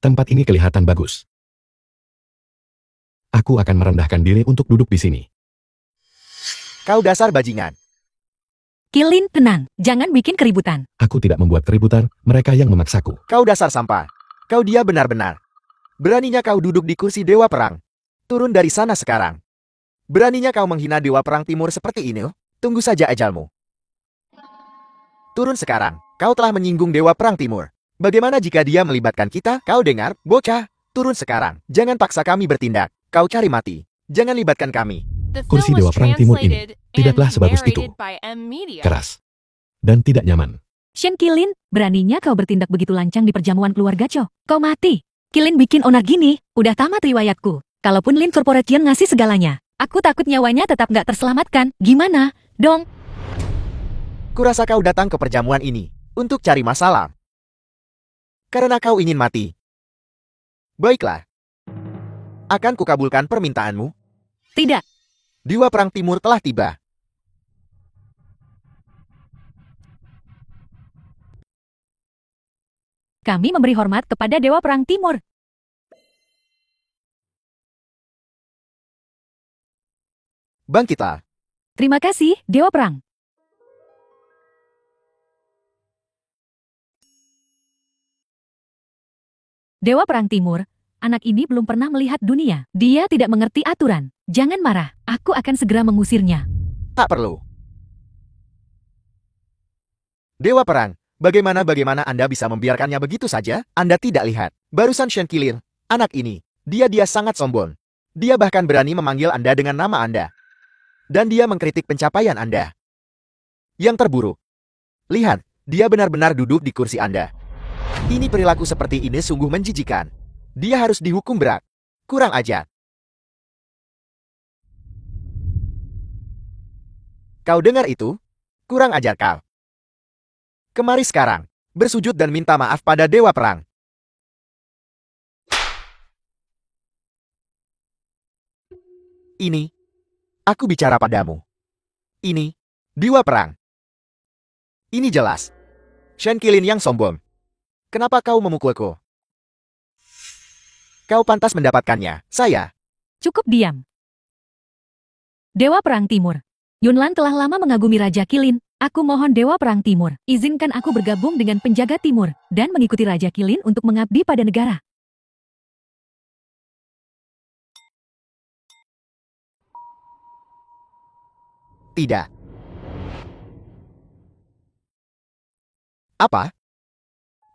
Tempat ini kelihatan bagus. Aku akan merendahkan diri untuk duduk di sini. Kau dasar bajingan. Qilin, tenang. Jangan bikin keributan. Aku tidak membuat keributan, mereka yang memaksaku. Kau dasar sampah. Kau dia benar-benar. Beraninya kau duduk di kursi Dewa Perang. Turun dari sana sekarang. Beraninya kau menghina Dewa Perang Timur seperti ini? Tunggu saja ajalmu. Turun sekarang. Kau telah menyinggung Dewa Perang Timur. Bagaimana jika dia melibatkan kita? Kau dengar, bocah? Turun sekarang. Jangan paksa kami bertindak. Kau cari mati. Jangan libatkan kami. Kursi Dewa Perang Timur ini tidaklah sebagus itu. Keras. Dan tidak nyaman. Shen Qilin, beraninya kau bertindak begitu lancang di perjamuan keluarga Cho. Kau mati. Qilin bikin onar gini, udah tamat riwayatku. Kalaupun Lin Corporation ngasih segalanya, aku takut nyawanya tetap nggak terselamatkan. Gimana, dong? Kurasa kau datang ke perjamuan ini untuk cari masalah. Karena kau ingin mati. Baiklah. Akan kukabulkan permintaanmu. Tidak. Dewa Perang Timur telah tiba. Kami memberi hormat kepada Dewa Perang Timur. Bangkitlah. Terima kasih, Dewa Perang. Dewa Perang Timur, anak ini belum pernah melihat dunia. Dia tidak mengerti aturan. Jangan marah, aku akan segera mengusirnya. Tak perlu. Dewa Perang, bagaimana Anda bisa membiarkannya begitu saja? Anda tidak lihat. Barusan Shen Qilin, anak ini, dia sangat sombong. Dia bahkan berani memanggil Anda dengan nama Anda. Dan dia mengkritik pencapaian Anda. Yang terburuk. Lihat, dia benar-benar duduk di kursi Anda. Ini perilaku seperti ini sungguh menjijikan. Dia harus dihukum berat. Kurang ajar. Kau dengar itu? Kurang ajar kau. Kemari sekarang, bersujud dan minta maaf pada Dewa Perang. Ini, aku bicara padamu. Ini, Dewa Perang. Ini jelas. Shen Qilin yang sombong. Kenapa kau memukulku? Kau pantas mendapatkannya, saya. Cukup diam. Dewa Perang Timur. Yunlan telah lama mengagumi Raja Qilin. Aku mohon Dewa Perang Timur, izinkan aku bergabung dengan penjaga Timur dan mengikuti Raja Qilin untuk mengabdi pada negara. Tidak. Apa?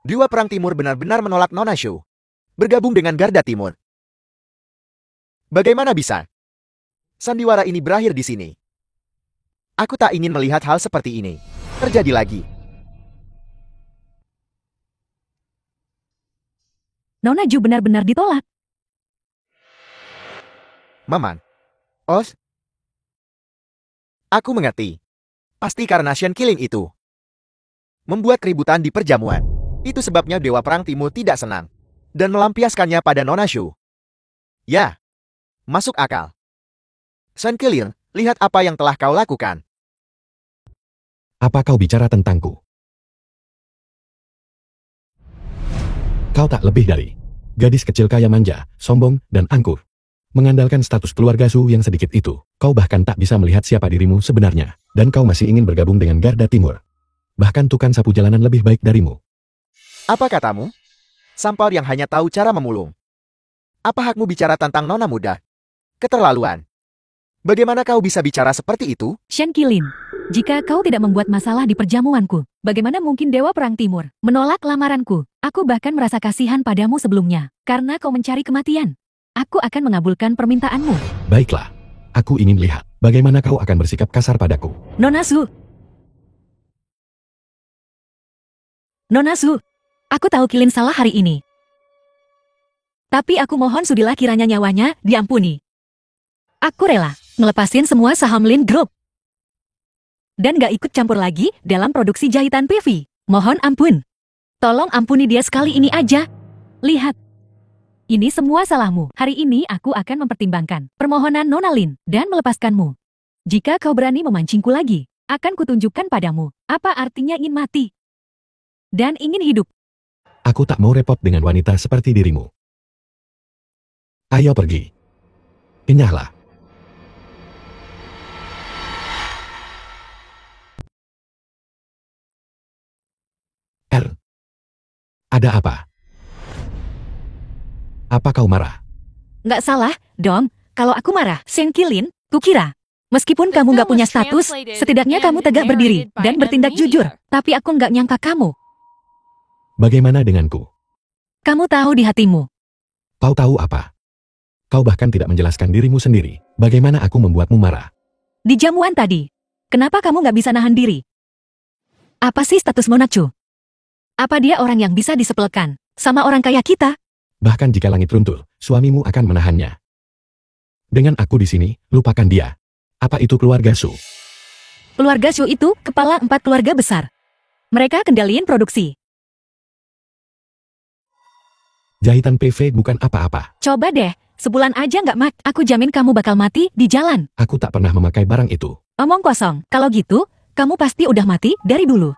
Dewa Perang Timur benar-benar menolak Nona Shu. Bergabung dengan Garda Timur. Bagaimana bisa? Sandiwara ini berakhir di sini. Aku tak ingin melihat hal seperti ini terjadi lagi. Nona Ju benar-benar ditolak. Maman. Os? Aku mengerti. Pasti karena Shen Qilin itu membuat keributan di perjamuan. Itu sebabnya Dewa Perang Timur tidak senang dan melampiaskannya pada Nona Shu. Ya, masuk akal. Shen Qilin, lihat apa yang telah kau lakukan. Apa kau bicara tentangku? Kau tak lebih dari gadis kecil kaya manja, sombong, dan angkuh. Mengandalkan status keluarga Su yang sedikit itu, kau bahkan tak bisa melihat siapa dirimu sebenarnya, dan kau masih ingin bergabung dengan Garda Timur. Bahkan tukang sapu jalanan lebih baik darimu. Apa katamu? Sampar yang hanya tahu cara memulung. Apa hakmu bicara tentang nona muda? Keterlaluan. Bagaimana kau bisa bicara seperti itu? Shen Qilin, jika kau tidak membuat masalah di perjamuanku, bagaimana mungkin Dewa Perang Timur menolak lamaranku? Aku bahkan merasa kasihan padamu sebelumnya, karena kau mencari kematian. Aku akan mengabulkan permintaanmu. Baiklah, aku ingin lihat bagaimana kau akan bersikap kasar padaku. Nona Su. Nona Su, aku tahu Qilin salah hari ini. Tapi aku mohon sudilah kiranya nyawanya diampuni. Aku rela ngelepasin semua saham Lin Group. Dan gak ikut campur lagi dalam produksi jahitan PV. Mohon ampun. Tolong ampuni dia sekali ini aja. Lihat. Ini semua salahmu. Hari ini aku akan mempertimbangkan permohonan Nona Lin dan melepaskanmu. Jika kau berani memancingku lagi, akan kutunjukkan padamu apa artinya ingin mati dan ingin hidup. Aku tak mau repot dengan wanita seperti dirimu. Ayo pergi. Enyahlah. Ada apa? Apa kau marah? Nggak salah, dong. Kalau aku marah, Shen Qilin, kukira. Meskipun kamu nggak punya status, setidaknya kamu tegak berdiri dan bertindak jujur. Tapi aku nggak nyangka kamu. Bagaimana denganku? Kamu tahu di hatimu. Kau tahu apa? Kau bahkan tidak menjelaskan dirimu sendiri. Bagaimana aku membuatmu marah? Di jamuan tadi. Kenapa kamu nggak bisa nahan diri? Apa sih status Monaco? Apa dia orang yang bisa disepelekan sama orang kaya kita? Bahkan jika langit runtuh, suamimu akan menahannya. Dengan aku di sini, lupakan dia. Apa itu keluarga Su? Keluarga Su itu kepala 4 keluarga besar. Mereka kendaliin produksi. Jahitan PV bukan apa-apa. Coba deh, sebulan aja nggak mak, aku jamin kamu bakal mati di jalan. Aku tak pernah memakai barang itu. Omong kosong, kalau gitu, kamu pasti udah mati dari dulu.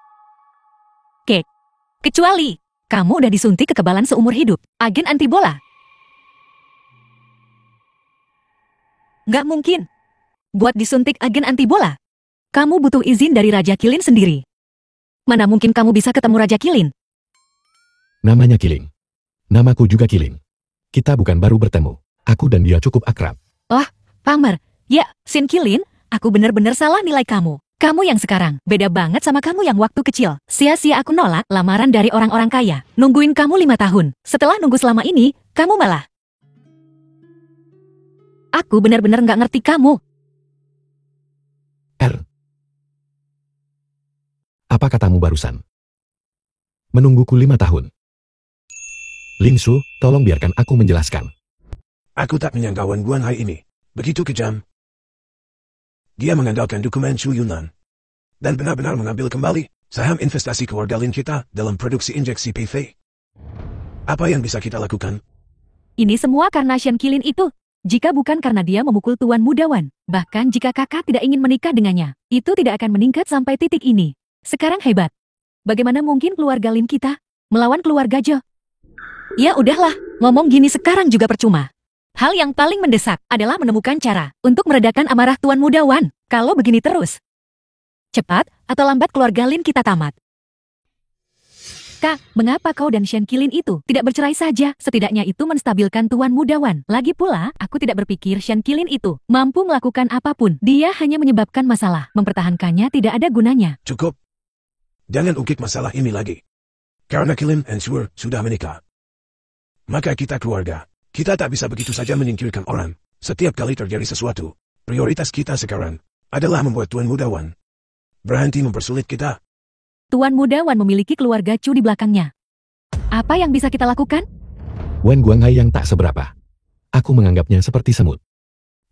Kek. Kecuali, kamu udah disuntik kekebalan seumur hidup, agen anti bola. Nggak mungkin. Buat disuntik agen anti bola, kamu butuh izin dari Raja Qilin sendiri. Mana mungkin kamu bisa ketemu Raja Qilin? Namanya Qilin. Namaku juga Qilin. Kita bukan baru bertemu. Aku dan dia cukup akrab. Wah, Pamer. Ya, Shen Qilin, aku bener-bener salah nilai kamu. Kamu yang sekarang, beda banget sama kamu yang waktu kecil. Sia-sia aku nolak lamaran dari orang-orang kaya. Nungguin kamu 5 tahun. Setelah nunggu selama ini, kamu malah. Aku benar-benar nggak ngerti kamu. Apa katamu barusan? Menungguku 5 tahun. Lingsu, tolong biarkan aku menjelaskan. Aku tak menyangka Wan Guanhai ini begitu kejam. Dia mengandalkan dokumen Shu Yunan dan benar-benar mengambil kembali saham investasi keluarga Lin kita dalam produksi injeksi PV. Apa yang bisa kita lakukan? Ini semua karena Shen Qilin itu. Jika bukan karena dia memukul Tuan Mudawan, bahkan jika kakak tidak ingin menikah dengannya, itu tidak akan meningkat sampai titik ini. Sekarang hebat. Bagaimana mungkin keluarga Lin kita melawan keluarga Jo? Ya udahlah, ngomong gini sekarang juga percuma. Hal yang paling mendesak adalah menemukan cara untuk meredakan amarah Tuan Mudawan. Kalau begini terus, cepat atau lambat keluarga Lin kita tamat. Kak, mengapa kau dan Shen Qilin itu tidak bercerai saja? Setidaknya itu menstabilkan Tuan Mudawan. Lagi pula, aku tidak berpikir Shen Qilin itu mampu melakukan apapun. Dia hanya menyebabkan masalah. Mempertahankannya tidak ada gunanya. Cukup. Jangan ungkit masalah ini lagi. Karena Qilin dan Shuer sudah menikah. Maka kita keluarga. Kita tak bisa begitu saja menyingkirkan orang. Setiap kali terjadi sesuatu, prioritas kita sekarang adalah membuat Tuan Mudawan berhenti mempersulit kita. Tuan Mudawan memiliki keluarga Chu di belakangnya. Apa yang bisa kita lakukan? Wan Guanghai yang tak seberapa. Aku menganggapnya seperti semut.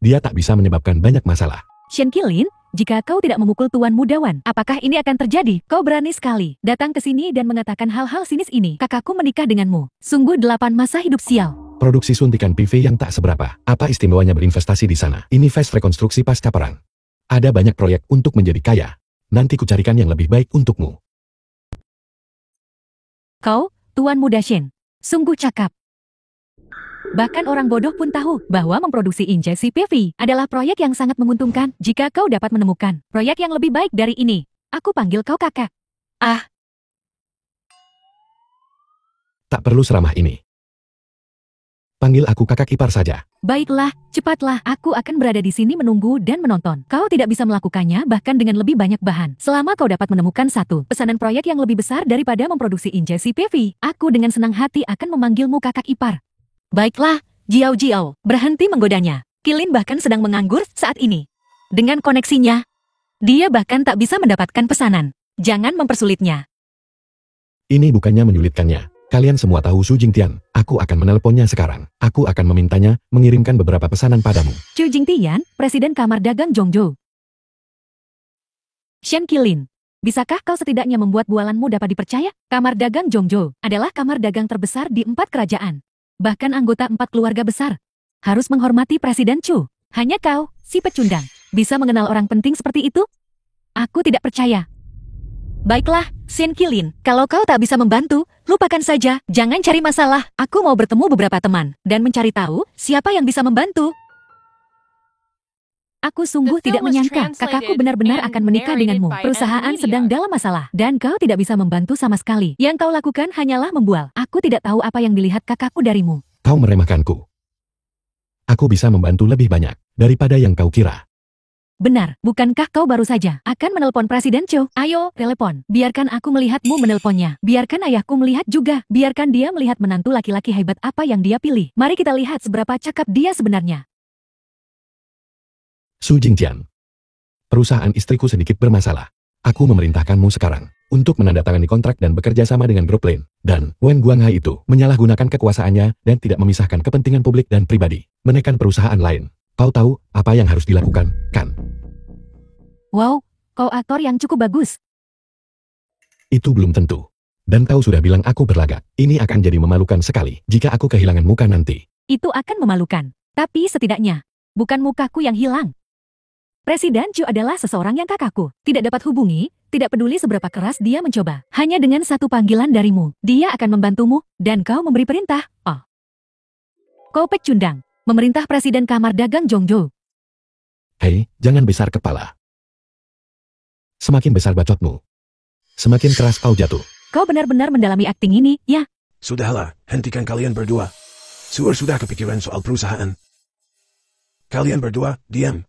Dia tak bisa menyebabkan banyak masalah. Shen Qilin, jika kau tidak memukul Tuan Mudawan, apakah ini akan terjadi? Kau berani sekali datang ke sini dan mengatakan hal-hal sinis ini. Kakakku menikah denganmu. Sungguh 8 masa hidup sial. Produksi suntikan PV yang tak seberapa. Apa istimewanya berinvestasi di sana? Ini fast rekonstruksi pasca perang. Ada banyak proyek untuk menjadi kaya. Nanti kucarikan yang lebih baik untukmu. Kau, Tuan Muda Shen, sungguh cakap. Bahkan orang bodoh pun tahu bahwa memproduksi injeksi PV adalah proyek yang sangat menguntungkan. Jika kau dapat menemukan proyek yang lebih baik dari ini, aku panggil kau kakak. Ah, Tak perlu seramah ini. Panggil aku kakak ipar saja. baiklah, cepatlah. Aku akan berada di sini menunggu dan menonton. Kau tidak bisa melakukannya bahkan dengan lebih banyak bahan. Selama kau dapat menemukan satu pesanan proyek yang lebih besar daripada memproduksi injeksi PV, aku dengan senang hati akan memanggilmu kakak ipar. Baiklah, Jiao Jiao, berhenti menggodanya. Qilin bahkan sedang menganggur saat ini. Dengan koneksinya, dia bahkan tak bisa mendapatkan pesanan. Jangan mempersulitnya. Ini bukannya menyulitkannya. Kalian semua tahu Su Jingtian. Aku akan menelponnya sekarang. Aku akan memintanya mengirimkan beberapa pesanan padamu. Chu Jingtian, Presiden Kamar Dagang Zhongzhou. Shen Qilin, bisakah kau setidaknya membuat bualanmu dapat dipercaya? Kamar Dagang Zhongzhou adalah kamar dagang terbesar di 4 kerajaan. Bahkan anggota 4 keluarga besar harus menghormati Presiden Chu. Hanya kau, si pecundang, bisa mengenal orang penting seperti itu? Aku tidak percaya. Baiklah, Shen Qilin, kalau kau tak bisa membantu, lupakan saja. Jangan cari masalah. Aku mau bertemu beberapa teman dan mencari tahu siapa yang bisa membantu. Aku sungguh tidak menyangka kakakku benar-benar akan menikah denganmu. Perusahaan sedang dalam masalah dan kau tidak bisa membantu sama sekali. Yang kau lakukan hanyalah membual. Aku tidak tahu apa yang dilihat kakakku darimu. Kau meremehkanku. Aku bisa membantu lebih banyak daripada yang kau kira. Benar, bukankah kau baru saja akan menelpon Presiden Cho? Ayo, telepon. Biarkan aku melihatmu menelponnya. Biarkan ayahku melihat juga. Biarkan dia melihat menantu laki-laki hebat apa yang dia pilih. Mari kita lihat seberapa cakap dia sebenarnya. Su Jingtian. Perusahaan istriku sedikit bermasalah. Aku memerintahkanmu sekarang untuk menandatangani kontrak dan bekerja sama dengan grup lain. Dan Wen Guanghai itu menyalahgunakan kekuasaannya dan tidak memisahkan kepentingan publik dan pribadi. Menekan perusahaan lain. Kau tahu apa yang harus dilakukan, kan? Wow, kau aktor yang cukup bagus. Itu belum tentu. Dan kau sudah bilang aku berlagak. Ini akan jadi memalukan sekali jika aku kehilangan muka nanti. Itu akan memalukan. Tapi setidaknya, bukan mukaku yang hilang. Presiden Chu adalah seseorang yang kakakku. Tidak dapat hubungi, tidak peduli seberapa keras dia mencoba. Hanya dengan satu panggilan darimu, dia akan membantumu, dan kau memberi perintah. Oh. Kau pecundang, memerintah Presiden Kamar Dagang Zhongzhou. Hei, jangan besar kepala. Semakin besar bacotmu, semakin keras kau jatuh. Kau benar-benar mendalami akting ini, ya? Sudahlah, hentikan kalian berdua. Suar sudah kepikiran soal perusahaan. Kalian berdua, diam.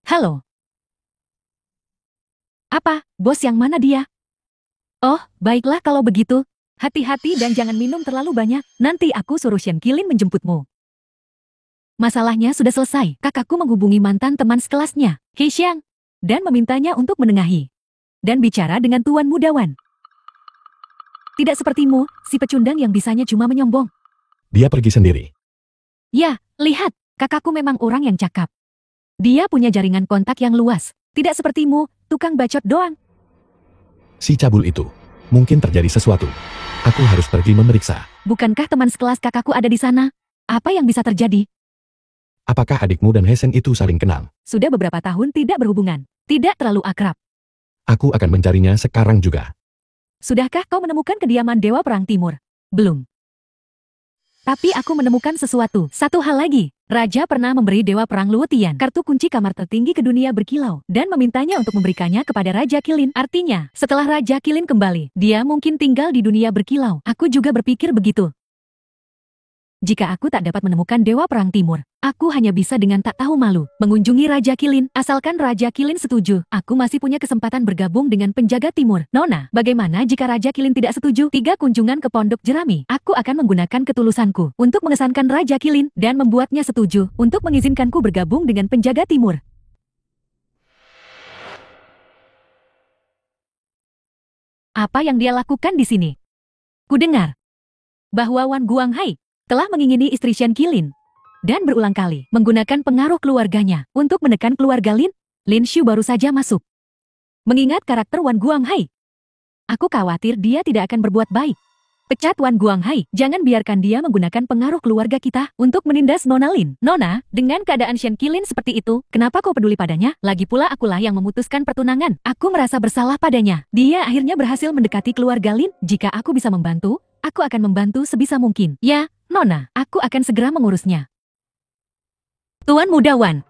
Halo. Apa, bos yang mana dia? Oh, baiklah kalau begitu. Hati-hati dan jangan minum terlalu banyak. Nanti aku suruh Shen Qilin menjemputmu. Masalahnya sudah selesai. Kakakku menghubungi mantan teman sekelasnya, He Xiang, dan memintanya untuk menengahi dan bicara dengan Tuan Mudawan. Tidak sepertimu, si pecundang yang bisanya cuma menyombong. Dia pergi sendiri. Ya, lihat, kakakku memang orang yang cakap. Dia punya jaringan kontak yang luas. Tidak sepertimu, tukang bacot doang. Si cabul itu. Mungkin terjadi sesuatu. Aku harus pergi memeriksa. Bukankah teman sekelas kakakku ada di sana? Apa yang bisa terjadi? Apakah adikmu dan Hesen itu saling kenal? Sudah beberapa tahun tidak berhubungan. Tidak terlalu akrab. Aku akan mencarinya sekarang juga. Sudahkah kau menemukan kediaman Dewa Perang Timur? Belum. Tapi aku menemukan sesuatu. Satu hal lagi. Raja pernah memberi Dewa Perang Luo Tian kartu kunci kamar tertinggi ke dunia berkilau dan memintanya untuk memberikannya kepada Raja Qilin. Artinya, setelah Raja Qilin kembali, dia mungkin tinggal di dunia berkilau. Aku juga berpikir begitu. Jika aku tak dapat menemukan Dewa Perang Timur, aku hanya bisa dengan tak tahu malu mengunjungi Raja Qilin. Asalkan Raja Qilin setuju, aku masih punya kesempatan bergabung dengan penjaga timur. Nona, bagaimana jika Raja Qilin tidak setuju? 3 kunjungan ke Pondok Jerami. Aku akan menggunakan ketulusanku untuk mengesankan Raja Qilin dan membuatnya setuju untuk mengizinkanku bergabung dengan penjaga timur. Apa yang dia lakukan di sini? Kudengar bahwa Wan Guanghai telah mengingini istri Shen Qilin dan berulang kali menggunakan pengaruh keluarganya untuk menekan keluarga Lin. Lin Shu baru saja masuk. Mengingat karakter Wan Guanghai, aku khawatir dia tidak akan berbuat baik. Pecat Wan Guanghai, jangan biarkan dia menggunakan pengaruh keluarga kita untuk menindas Nona Lin. Nona, dengan keadaan Shen Qilin seperti itu, kenapa kau peduli padanya? Lagi pula akulah yang memutuskan pertunangan. Aku merasa bersalah padanya. Dia akhirnya berhasil mendekati keluarga Lin. Jika aku bisa membantu, aku akan membantu sebisa mungkin. Ya, Nona, aku akan segera mengurusnya. Tuan Muda Wan,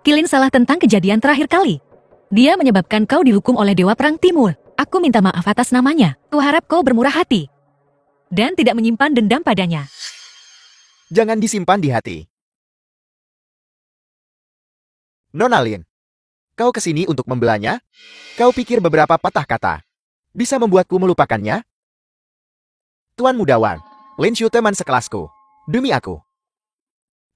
Qilin salah tentang kejadian terakhir kali. Dia menyebabkan kau dihukum oleh Dewa Perang Timur. Aku minta maaf atas namanya. Kuharap kau bermurah hati dan tidak menyimpan dendam padanya. Jangan disimpan di hati. Nona Lin, kau kesini untuk membelanya? Kau pikir beberapa patah kata bisa membuatku melupakannya? Tuan Mudawan, Lin Shu teman sekelasku. Demi aku.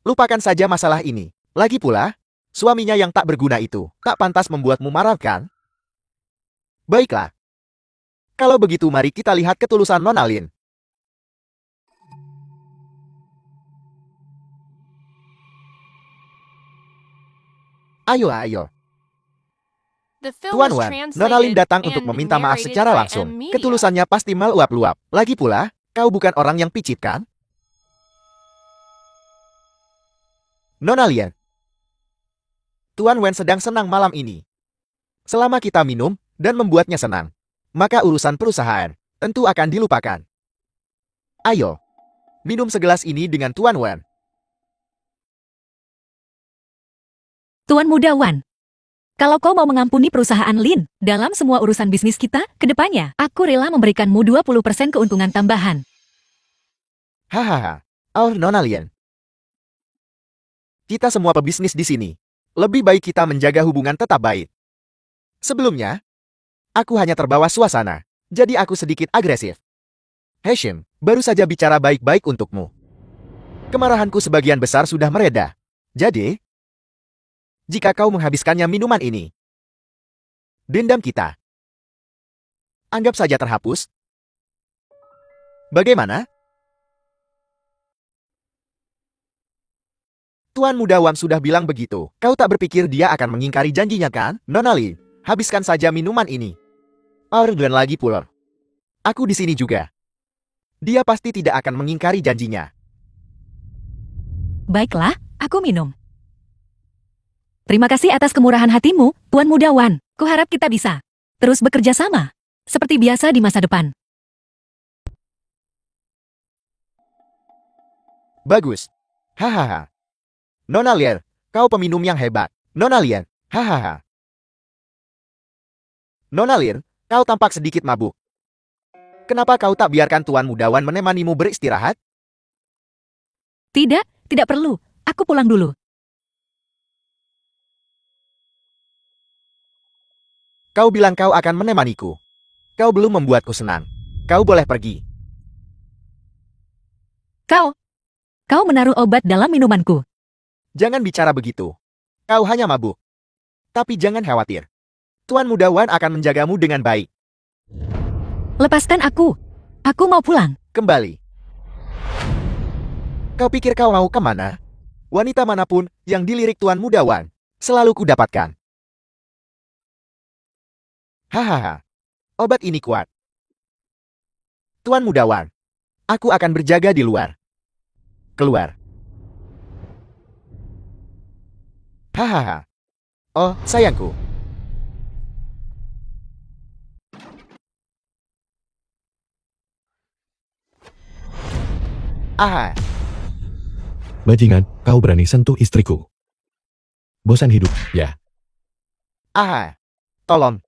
Lupakan saja masalah ini. Lagi pula, suaminya yang tak berguna itu tak pantas membuatmu marah kan? Baiklah. Kalau begitu mari kita lihat ketulusan Nona Lin. Ayo. Tuan Wan, Nona Lin datang untuk meminta maaf secara langsung. Ketulusannya pasti meluap-luap. Lagi pula, kau bukan orang yang picit kan? Nona Lian. Tuan Wen sedang senang malam ini. Selama kita minum dan membuatnya senang, maka urusan perusahaan tentu akan dilupakan. Ayo, minum segelas ini dengan Tuan Wen. Tuan Muda Wan, kalau kau mau mengampuni perusahaan Lin dalam semua urusan bisnis kita ke depannya, aku rela memberikanmu 20% keuntungan tambahan. Hahaha. Oh, Nona Lian. Kita semua pebisnis di sini. Lebih baik kita menjaga hubungan tetap baik. Sebelumnya, aku hanya terbawa suasana, jadi aku sedikit agresif. Hashim, baru saja bicara baik-baik untukmu. Kemarahanku sebagian besar sudah mereda. Jadi, jika kau menghabiskannya minuman ini, dendam kita anggap saja terhapus. Bagaimana? Tuan Muda Wan sudah bilang begitu. Kau tak berpikir dia akan mengingkari janjinya kan? Nona Li, habiskan saja minuman ini. Dan lagi pula, aku di sini juga. Dia pasti tidak akan mengingkari janjinya. Baiklah, aku minum. Terima kasih atas kemurahan hatimu, Tuan Muda Wan. Kuharap kita bisa terus bekerja sama, seperti biasa di masa depan. Bagus. Hahaha. Nona Lian, kau peminum yang hebat. Nona Lian, hahaha. Nona Lian, kau tampak sedikit mabuk. Kenapa kau tak biarkan Tuan Muda Wan menemanimu beristirahat? Tidak perlu. Aku pulang dulu. Kau bilang kau akan menemaniku. Kau belum membuatku senang. Kau boleh pergi. Kau menaruh obat dalam minumanku. Jangan bicara begitu. Kau hanya mabuk. Tapi jangan khawatir. Tuan Muda Wan akan menjagamu dengan baik. Lepaskan aku. Aku mau pulang. Kembali. Kau pikir kau mau kemana? Wanita manapun yang dilirik Tuan Muda Wan selalu kudapatkan. Hahaha. Obat ini kuat. Tuan Muda Wan, aku akan berjaga di luar. Keluar. Hahaha. Oh, sayangku. Aha. Bajingan, kau berani sentuh istriku. Bosan hidup, ya? Aha. Tolong.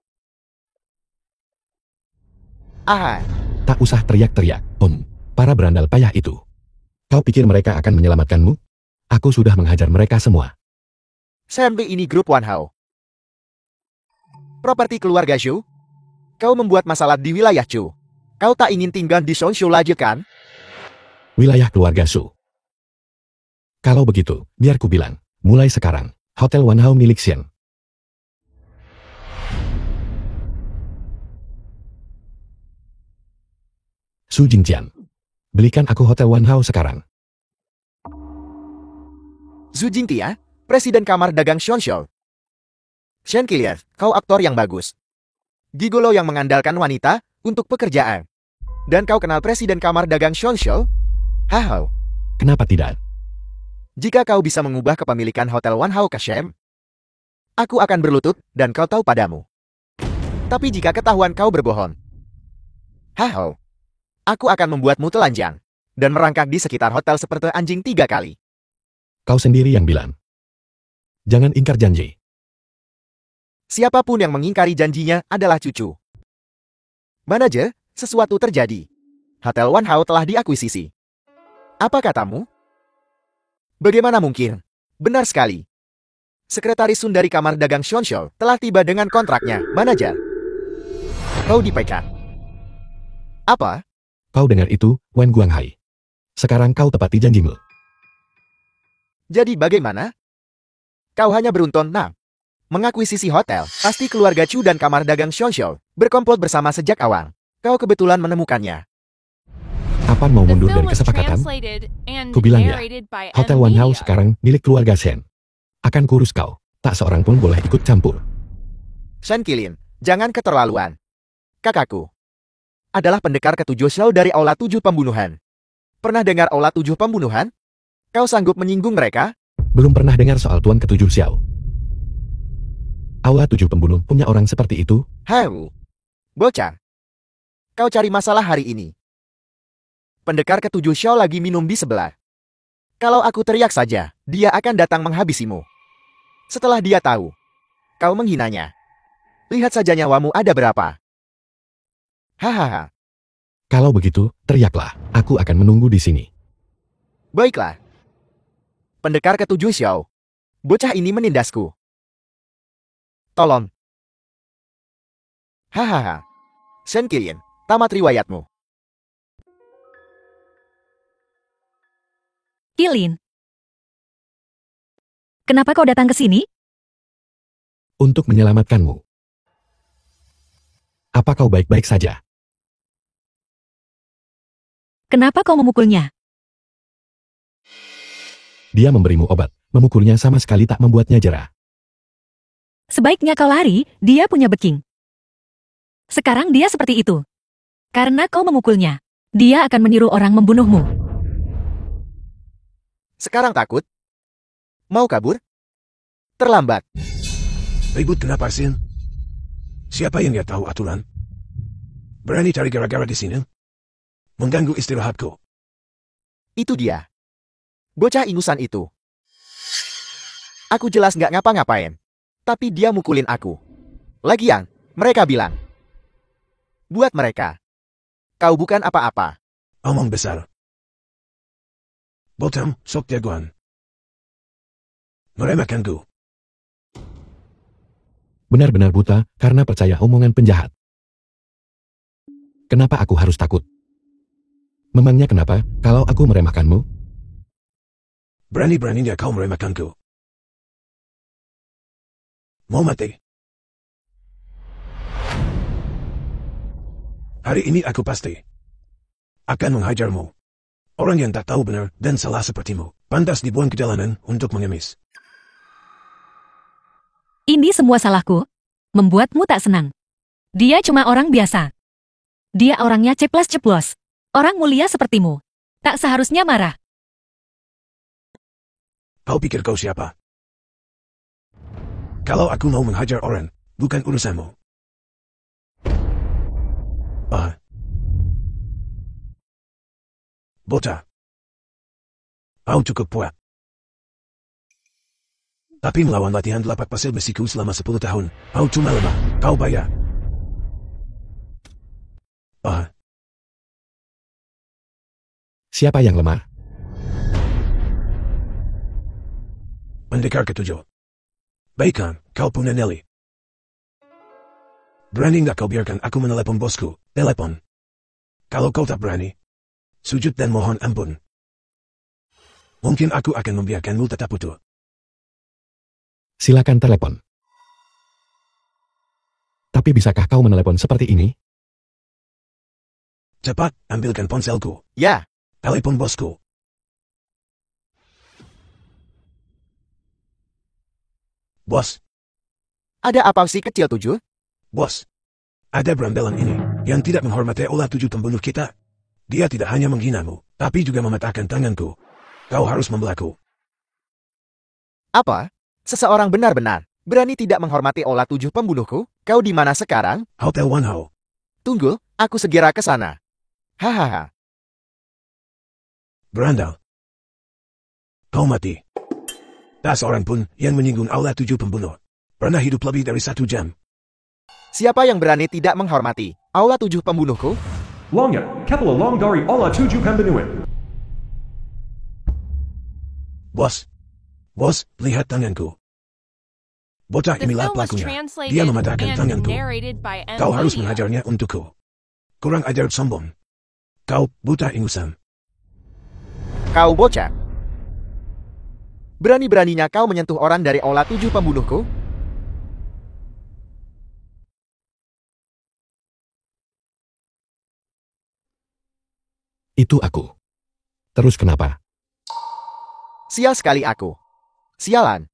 Aha. Tak usah teriak-teriak, Om. Para berandal payah itu. Kau pikir mereka akan menyelamatkanmu? Aku sudah menghajar mereka semua. Sampai ini grup Wan Hao. Properti keluarga Zhou? Kau membuat masalah di wilayah Zhou. Kau tak ingin tinggal di Sonshu lagi kan? Wilayah keluarga Su. Kalau begitu, biar ku bilang. Mulai sekarang, Hotel Wan Hao milik Xian. Su Jingjian. Belikan aku Hotel Wan Hao sekarang. Zhu Jingtia, Presiden Kamar Dagang Shonshou. Shen Qilian, kau aktor yang bagus. Gigolo yang mengandalkan wanita untuk pekerjaan. Dan kau kenal Presiden Kamar Dagang Shonshou? Hahau. Kenapa tidak? Jika kau bisa mengubah kepemilikan Hotel Wan Hao ke Shem, aku akan berlutut dan kau tahu padamu. Tapi jika ketahuan kau berbohong, hahau, aku akan membuatmu telanjang dan merangkak di sekitar hotel seperti anjing 3 kali. Kau sendiri yang bilang. Jangan ingkar janji. Siapapun yang mengingkari janjinya adalah cucu. Manajer, sesuatu terjadi. Hotel Wan Hao telah diakuisisi. Apa katamu? Bagaimana mungkin? Benar sekali. Sekretaris Sun dari Kamar Dagang Shonshou telah tiba dengan kontraknya, manajer. Kau di PK. Apa? Kau dengar itu, Wan Guanghai. Sekarang kau tepati janjimu. Jadi bagaimana? Kau hanya beruntung, mengakuisisi hotel. Pasti keluarga Chu dan Kamar Dagang Shonshou berkomplot bersama sejak awal. Kau kebetulan menemukannya. Kapan mau mundur dari kesepakatan? Ku bilang ya, Hotel Wan Hao sekarang milik keluarga Shen. Akan kurus kau, tak seorang pun boleh ikut campur. Shen Qilian, jangan keterlaluan. Kakakku adalah pendekar ketujuh Shao dari Aula 7 Pembunuhan. Pernah dengar Aula 7 Pembunuhan? Kau sanggup menyinggung mereka? Belum pernah dengar soal Tuan Ketujuh Xiao. Aula 7 pembunuh punya orang seperti itu? Hau. Bocah. Kau cari masalah hari ini. Pendekar ketujuh Xiao lagi minum di sebelah. Kalau aku teriak saja, dia akan datang menghabisimu. Setelah dia tahu, kau menghinanya. Lihat saja nyawamu ada berapa. Hahaha. Kalau begitu, teriaklah. Aku akan menunggu di sini. Baiklah. Pendekar ketujuh Xiao. Bocah ini menindasku. Tolong. Hahaha. Shen Qilin, tamat riwayatmu. Qilin. Kenapa kau datang ke sini? Untuk menyelamatkanmu. Apa kau baik-baik saja? Kenapa kau memukulnya? Dia memberimu obat. Memukulnya sama sekali tak membuatnya jera. Sebaiknya kau lari, dia punya beking. Sekarang dia seperti itu. Karena kau memukulnya, dia akan meniru orang membunuhmu. Sekarang takut? Mau kabur? Terlambat. Ribut kenapa, Sin? Siapa yang nggak tahu aturan? Berani cari gara-gara di sini? Mengganggu istirahatku. Itu dia. Bocah ingusan itu. Aku jelas nggak ngapa-ngapain. Tapi dia mukulin aku. Lagian, mereka bilang. Buat mereka. Kau bukan apa-apa. Omong besar. Botam, sok jagoan. Meremehkanku. Benar-benar buta karena percaya omongan penjahat. Kenapa aku harus takut? Memangnya kenapa kalau aku meremehkanmu? Berani-beraninya kau meremehkanku. Mau mati? Hari ini aku pasti akan menghajarmu. Orang yang tak tahu benar dan salah sepertimu, pantas dibuang ke jalanan untuk mengemis. Ini semua salahku. Membuatmu tak senang. Dia cuma orang biasa. Dia orangnya ceplas-ceplos. Orang mulia sepertimu. Tak seharusnya marah. Kau pikir kau siapa? Kalau aku mau menghajar orang, bukan urusanmu. Bocah. Kau cukup kuat. Tapi melawan latihan lapak pasir besiku selama 10 tahun, kau cuma lemah, kau bayar. Siapa yang lemah? Pendekar ketujuh. Baikkan, kau punya Nelly. Berani nggak kau biarkan aku menelepon bosku? Telepon. Kalau kau tak berani, sujud dan mohon ampun. Mungkin aku akan membiarkanmu tetap utuh. Silakan telepon. Tapi bisakah kau menelepon seperti ini? Cepat, ambilkan ponselku. Ya, Telepon bosku. Bos, ada apa sih kecil tujuh? bos. Ada berandalan ini, yang tidak menghormati olah 7 pembunuh kita. Dia tidak hanya menghinamu, tapi juga mematahkan tanganku. Kau harus membelaku. Apa? Seseorang benar-benar berani tidak menghormati olah 7 pembunuhku? Kau di mana sekarang? Hotel One Ho. Tunggu, aku segera ke sana. Hahaha. Berandal. Kau mati. Tak seorang pun yang menyinggung aula 7 pembunuh. Pernah hidup lebih dari 1 jam. Siapa yang berani tidak menghormati aula 7 pembunuhku? Longya, Kepala Longgari Ola 7 Pembunuhan. Bos. Bos, lihat tanganku. Bocah The inilah film was pelakunya. translated Dia mematahkan and tanganku. narrated by Kau harus Nvidia. menghajarnya untukku. Kurang ajar sombong. Kau buta ingusan. Kau bocah. Berani-beraninya kau menyentuh orang dari aula 7 pembunuhku? Itu aku. Terus kenapa? Sial sekali aku. Sialan.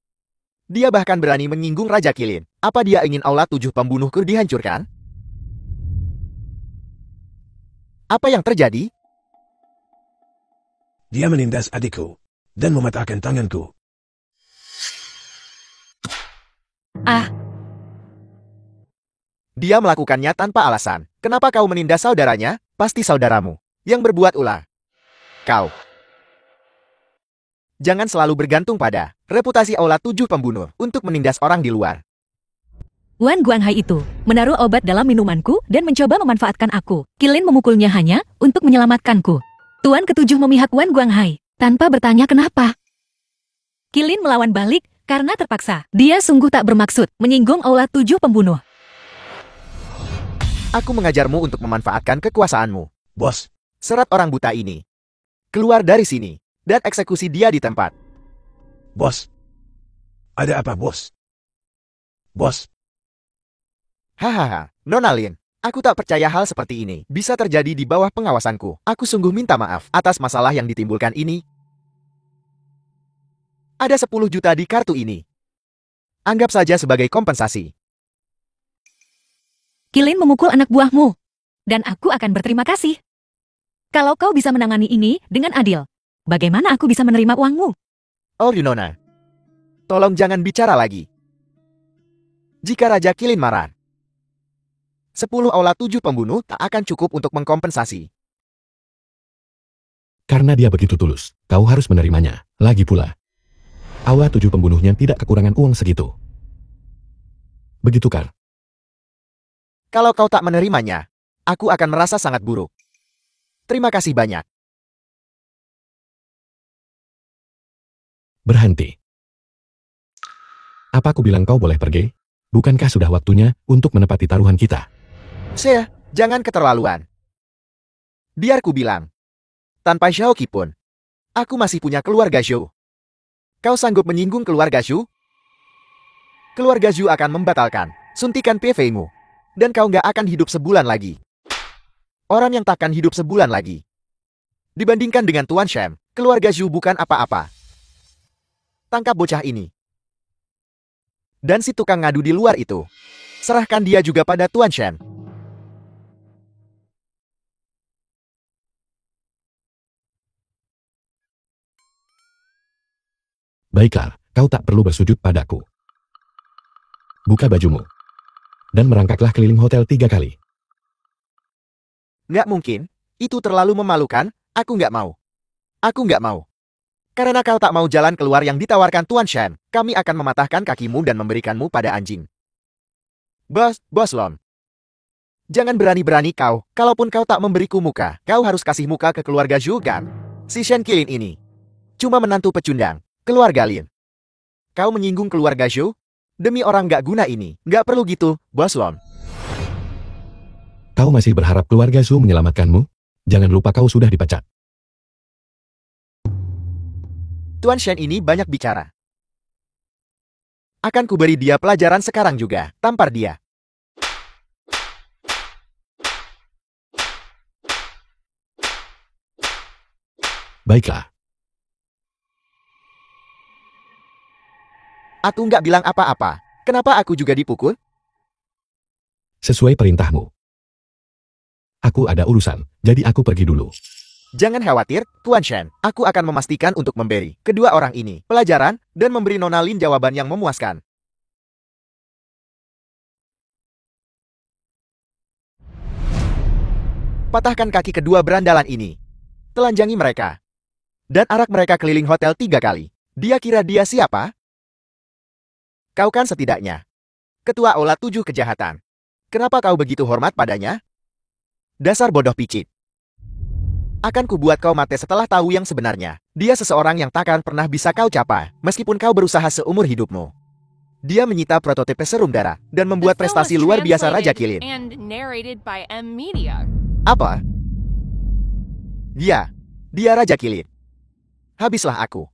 Dia bahkan berani menyinggung Raja Qilin. Apa dia ingin aula 7 pembunuhku dihancurkan? Apa yang terjadi? Dia menindas adikku. Dan mematahkan tanganku. Ah, Dia melakukannya tanpa alasan. Kenapa kau menindas saudaranya? Pasti saudaramu yang berbuat ulah. Kau. Jangan selalu bergantung pada reputasi Aula 7 pembunuh untuk menindas orang di luar. Wan Guanghai itu menaruh obat dalam minumanku dan mencoba memanfaatkan aku. Kilin memukulnya hanya untuk menyelamatkanku. Tuan ketujuh memihak Wan Guanghai tanpa bertanya kenapa. Kilin melawan balik karena terpaksa. Dia sungguh tak bermaksud menyinggung Aula 7 pembunuh. Aku mengajarmu untuk memanfaatkan kekuasaanmu. Bos, Serat orang buta ini. Keluar dari sini dan eksekusi dia di tempat. bos. Ada apa, bos? Bos, Hahaha, Nona Lin. Aku tak percaya hal seperti ini bisa terjadi di bawah pengawasanku. Aku sungguh minta maaf atas masalah yang ditimbulkan ini. Ada 10 juta di kartu ini. Anggap saja sebagai kompensasi. Kilin memukul anak buahmu. Dan aku akan berterima kasih. Kalau kau bisa menangani ini dengan adil, bagaimana aku bisa menerima uangmu? Oh Nona. Tolong jangan bicara lagi. Jika Raja Kilin marah, 10 Aula 7 pembunuh tak akan cukup untuk mengkompensasi. Karena dia begitu tulus, kau harus menerimanya. Lagi pula, Aula 7 pembunuhnya tidak kekurangan uang segitu. Begitu, Kar. Kalau kau tak menerimanya, aku akan merasa sangat buruk. Terima kasih banyak. Berhenti. Apa aku bilang kau boleh pergi? Bukankah sudah waktunya untuk menepati taruhan kita? Saya, jangan keterlaluan. Biar ku bilang. Tanpa Xiaoqi pun, aku masih punya keluarga Zhou. Kau sanggup menyinggung keluarga Zhou? Keluarga Zhou akan membatalkan suntikan PV-mu. Dan kau nggak akan hidup sebulan lagi. Orang yang takkan hidup sebulan lagi. Dibandingkan dengan Tuan Shen, keluarga Zhou bukan apa-apa. Tangkap bocah ini. Dan si tukang ngadu di luar itu. Serahkan dia juga pada Tuan Shen. Baiklah, kau tak perlu bersujud padaku. Buka bajumu. Dan merangkaklah keliling hotel 3 kali. Nggak mungkin. Itu terlalu memalukan. Aku nggak mau. Aku nggak mau. Karena kau tak mau jalan keluar yang ditawarkan Tuan Shen, kami akan mematahkan kakimu dan memberikanmu pada anjing. Bos Lon. Jangan berani-berani kau. Kalaupun kau tak memberiku muka, kau harus kasih muka ke keluarga Zhou kan? Si Shen Kilin ini. Cuma menantu pecundang. Keluarga Lin. Kau menyinggung keluarga Zhou? Demi orang nggak guna ini. Nggak perlu gitu, Bos Lon. Kau masih berharap keluarga Zhou menyelamatkanmu? Jangan lupa kau sudah dipecat. Tuan Shen ini banyak bicara. Akan kuberi dia pelajaran sekarang juga. Tampar dia. Baiklah. Aku nggak bilang apa-apa. Kenapa aku juga dipukul? Sesuai perintahmu. Aku ada urusan, jadi aku pergi dulu. Jangan khawatir, Tuan Shen. Aku akan memastikan untuk memberi kedua orang ini pelajaran dan memberi Nona Lin jawaban yang memuaskan. Patahkan kaki kedua berandalan ini. Telanjangi mereka. Dan arak mereka keliling hotel 3 kali. Dia kira dia siapa? Kau kan setidaknya Ketua Aula 7 Kejahatan. Kenapa kau begitu hormat padanya? Dasar bodoh picit. Akan kubuat kau mati setelah tahu yang sebenarnya. Dia seseorang yang takkan pernah bisa kau capai, meskipun kau berusaha seumur hidupmu. Dia menyita prototipe serum darah dan membuat prestasi luar biasa Raja Kilin. Apa? Dia Raja Kilin. Habislah aku.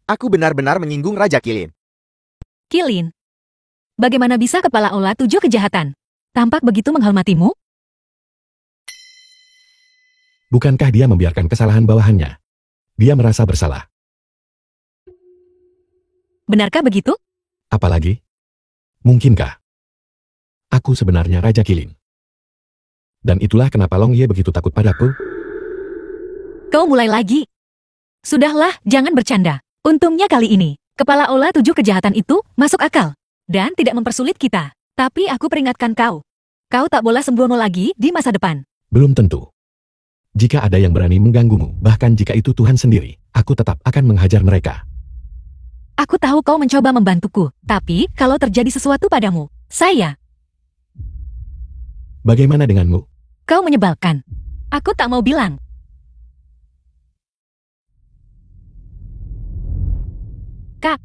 Aku benar-benar menyinggung Raja Kilin. Kilin, bagaimana bisa kepala Aula 7 Kejahatan tampak begitu menghormatimu? Bukankah dia membiarkan kesalahan bawahannya? Dia merasa bersalah. Benarkah begitu? Apalagi? Mungkinkah? Aku sebenarnya Raja Kilin. Dan itulah kenapa Long Ye begitu takut padaku. Kau mulai lagi. Sudahlah, jangan bercanda. Untungnya kali ini, Kepala Ola 7 kejahatan itu masuk akal dan tidak mempersulit kita. Tapi aku peringatkan kau. Kau tak boleh sembrono lagi di masa depan. Belum tentu. Jika ada yang berani mengganggumu, bahkan jika itu Tuhan sendiri, aku tetap akan menghajar mereka. Aku tahu kau mencoba membantuku, tapi kalau terjadi sesuatu padamu, saya. Bagaimana denganmu? Kau menyebalkan. Aku tak mau bilang. Kak,